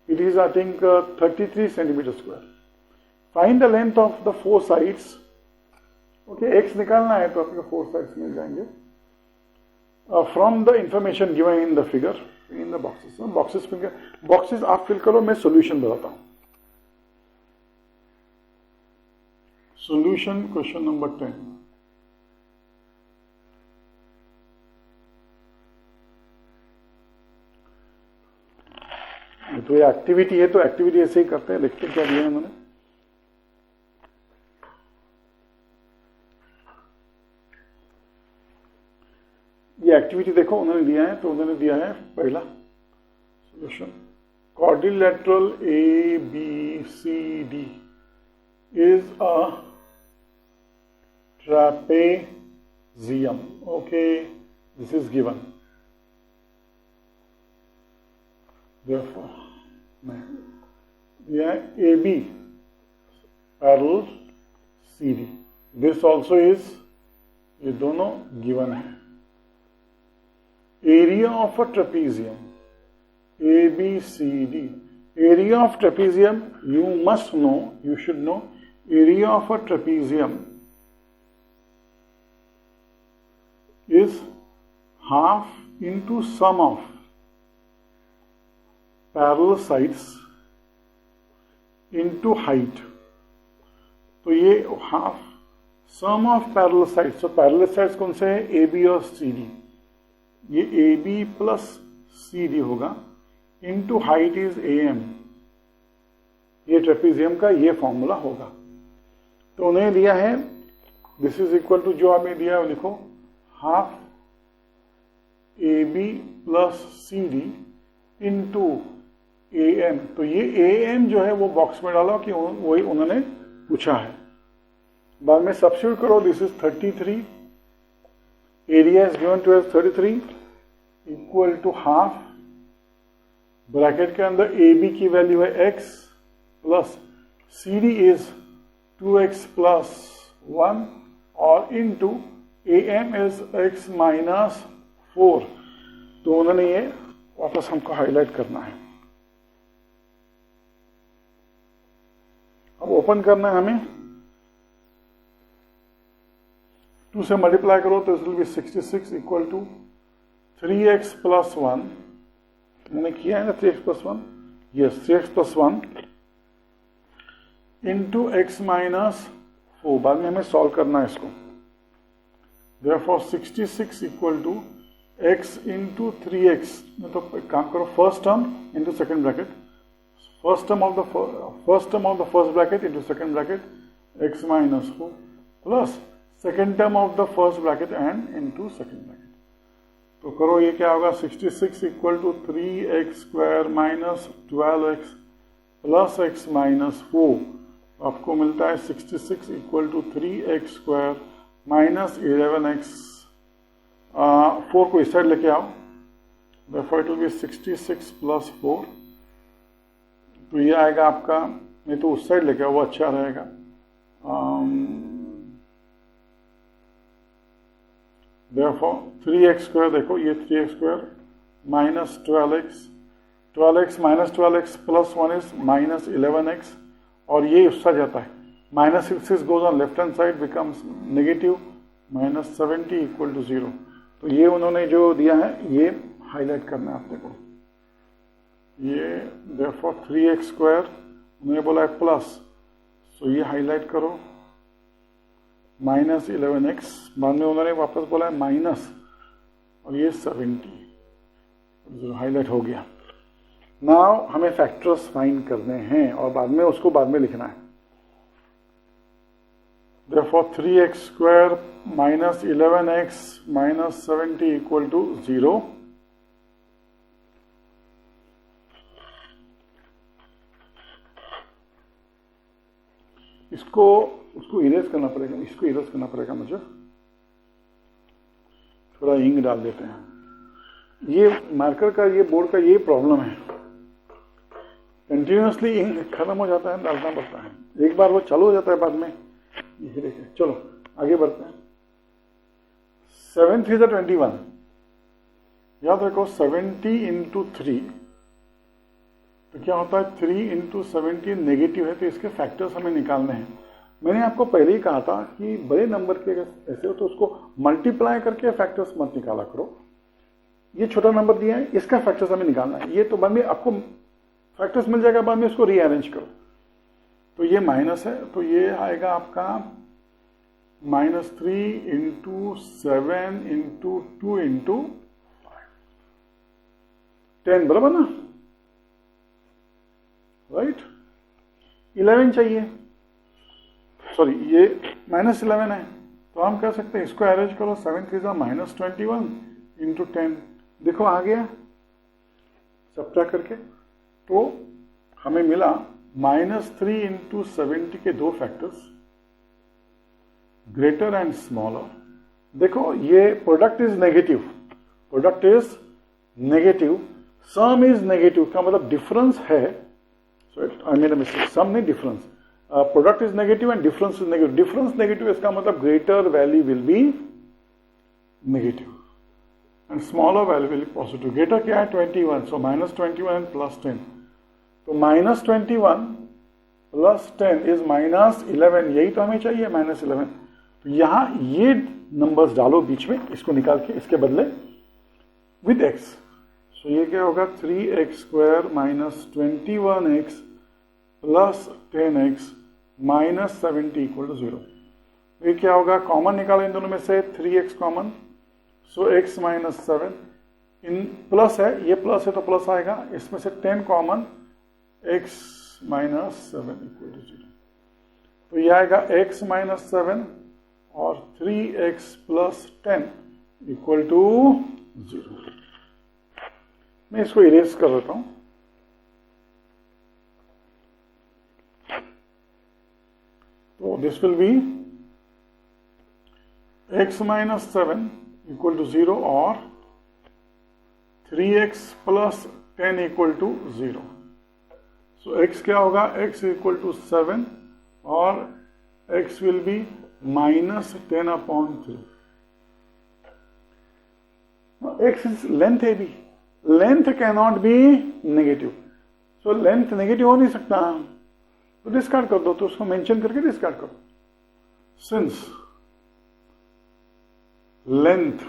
It is, I think, 33 centimeter square. Find the length of the 4 sides. Okay, x निकालना है तो आपको 4 sides मिल जाएंगे from the information given in the figure in the boxes. Boxes आप fill करो, मैं solution बताता हूं। Solution question number 10। तो ये एक्टिविटी है, तो एक्टिविटी ऐसे ही करते हैं। देखते क्या दिया है उन्होंने। ये एक्टिविटी देखो उन्होंने दिया है, तो उन्होंने दिया है पहला solution, quadrilateral ABCD is a trapezium. Okay, this is given. Therefore, yeah, AB parallel CD. This also is, ये दोनों given है। Area of a trapezium, ABCD. Area of trapezium, you must know, you should know, area of a trapezium is half into sum of parallel sides into height। तो ये half sum of parallel sides. तो parallel sides कौन से हैं? AB और CD। ये AB plus CD होगा, into height is AM। ये ट्रेपेजियम का ये फॉर्मूला होगा। तो उन्हें दिया है दिस इज इक्वल टू, जो हमें दिया है लिखो, half AB plus CD into AM। तो ये AM जो है वो बॉक्स में डालो कि वही उन्होंने पूछा है। बाद में सब्स्टिट्यूट करो। This is 33, area is given to as 33 equal to half, bracket के अंदर AB की वैल्यू है x plus CD is 2x plus 1 और into AM is x minus 4। तो उन्होंने ये वापस हमको हाईलाइट करना है। अब ओपन करना है हमें, 2 से मल्टीप्लाई करो तो it will be 66 equal to 3x plus 1। मैंने किया है ना 3x plus 1, yes 3x plus 1 into x minus 4। बाद में हमें सॉल्व करना है इसको। Therefore 66 equal to x into 3x। तो एक काम करो, first term into second bracket, first term of the first bracket into second bracket x minus 4 plus second term of the first bracket and into second bracket. तो करो, ये क्या होगा, 66 equal to 3x square minus 12x plus x minus 4। आपको मिलता है 66 equal to 3x square minus 11x। 4 को इस साइड लेके आओ, therefore it will be 66 plus 4। तो ये आएगा आपका, नहीं तो उस साइड लेके आओ, वो अच्छा रहेगा। Therefore 3x स्क्वायर, देखो ये 3x square minus 12x minus 12x plus 1 is minus 11x, और ये उससे जाता है, minus 6 goes on left hand side becomes negative minus 70 equal to 0। तो ये उन्होंने जो दिया है ये हाईलाइट करना है आपने को। ये therefore 3x स्क्वायर उन्होंने बोला है प्लस, सो ये हाईलाइट करो माइनस 11x। बाद में उन्होंने वापस बोला है माइनस, और ये 70 हाईलाइट हो गया। नाउ हमें फैक्टर्स फाइंड करने हैं और बाद में उसको बाद में लिखना है। Therefore 3x square minus 11x minus 70 equal to 0। उसको इरेज करना पड़ेगा, इसको इरेज करना पड़ेगा मुझे। थोड़ा इंक डाल देते हैं। ये मार्कर का, ये बोर्ड का ये प्रॉब्लम है, कंटिन्यूसली इंक खत्म हो जाता है, डालना पड़ता है। एक बार वो चालू हो जाता है, बाद में ये देखें। चलो आगे बढ़ते हैं। 7 3 21, याद रखो 70 इंटू 3 तो क्या होता है 3 इंटू 17 नेगेटिव है, तो इसके फैक्टर्स हमें निकालने हैं। मैंने आपको पहले ही कहा था कि बड़े नंबर के अगर ऐसे हो तो उसको मल्टीप्लाई करके फैक्टर्स मत निकाला करो। ये छोटा नंबर दिया है, इसका फैक्टर्स हमें निकालना है। ये तो बाद में आपको फैक्टर्स मिल जाएगा, बाद में इसको रीअरेंज करो। तो ये माइनस है, तो ये आएगा आपका -3 इंटू 7 इंटू 2 इंटू 10, बराबर ना, राइट। 11 चाहिए, सॉरी ये -11 है, तो हम कह सकते हैं इसको अरेंज करो। 7 3 -21 इंटू 10, देखो आ गया सब्ट्रैक्ट करके। तो हमें मिला -3 इंटू 70 के दो फैक्टर्स, ग्रेटर एंड स्मॉलर। देखो ये product is negative, product is negative, sum is negative, का मतलब डिफरेंस है। सो आई मेड अ मिस्टेक, सम नहीं difference. Product is negative and difference is negative. Difference negative, इसका मतलब greater value will be negative and smaller value will be positive. Greater क्या है 21, सो -21 plus 10, तो -21 plus 10 is -11, यही तो हमें चाहिए -11। तो यहां ये नंबर्स डालो बीच में, इसको निकाल के इसके बदले विद x। सो ये क्या होगा 3x² -21x प्लस 10x -70 = 0। ये क्या होगा, कॉमन निकालो इन दोनों में से 3x common, so x -7, in plus है, ये प्लस है तो प्लस आएगा, इसमें से 10 कॉमन, x -7 = 0। तो ये आएगा x -7 और 3x प्लस 10 = 0। मैं इसको इरेज कर देता हूं। तो दिस विल बी x -7 = 0 और 3x प्लस 10 = 0। सो x क्या होगा, x = 7 और x will be -10/3। Now x is length AB, length cannot be negative, so length negative हो नहीं सकता, तो डिस्कार्ड कर दो, तो उसको मेंशन करके डिस्कार्ड करो। Since length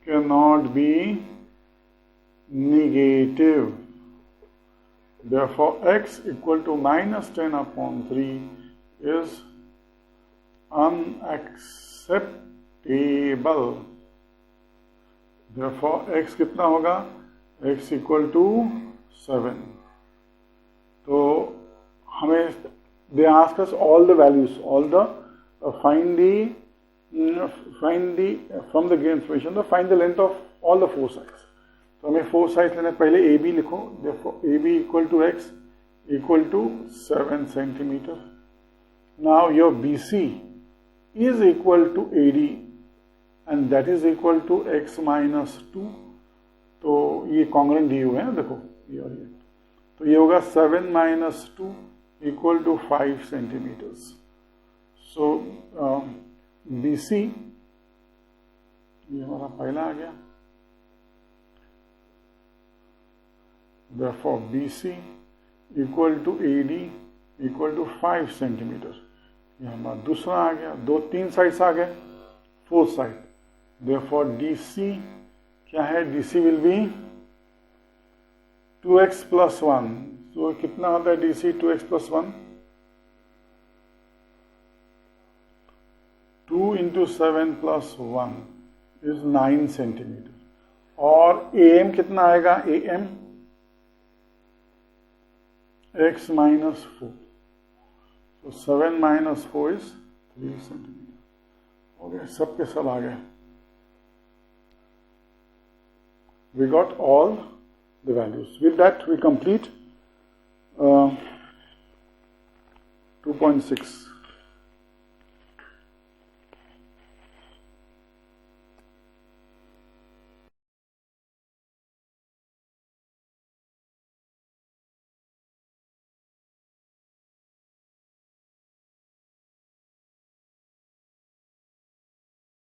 cannot be negative, therefore x = -10/3 is unacceptable। therefore x कितना होगा, x = 7। तो हमें they ask us all the values, all the find the from the given information, find the length of all the four sides। तो हमें 4 side लेना, पहले AB लिखो, देखो AB = x = 7 centimeter। Now your BC is equal to AD and that is equal to x -2। तो ये congruent दिए हुए हैं, देखो ये और ये, तो ये होगा 7 - 2 = 5 centimeters। So BC ये हमारा पहला आ गया, therefore BC = AD = 5 centimeter। ये हमारा दूसरा आ गया, 3 साइड्स आ गए, 4 साइड, therefore DC क्या है, DC will be 2x + 1। तो कितना होता है DC 2x + 1, 2 × 7 + 1 is 9 centimeter। और AM कितना आएगा, AM x -4, so 7 - 4 is 3 centimeter। हो गया, सब के सब आ गए। We got all the values। With that we complete 2.6।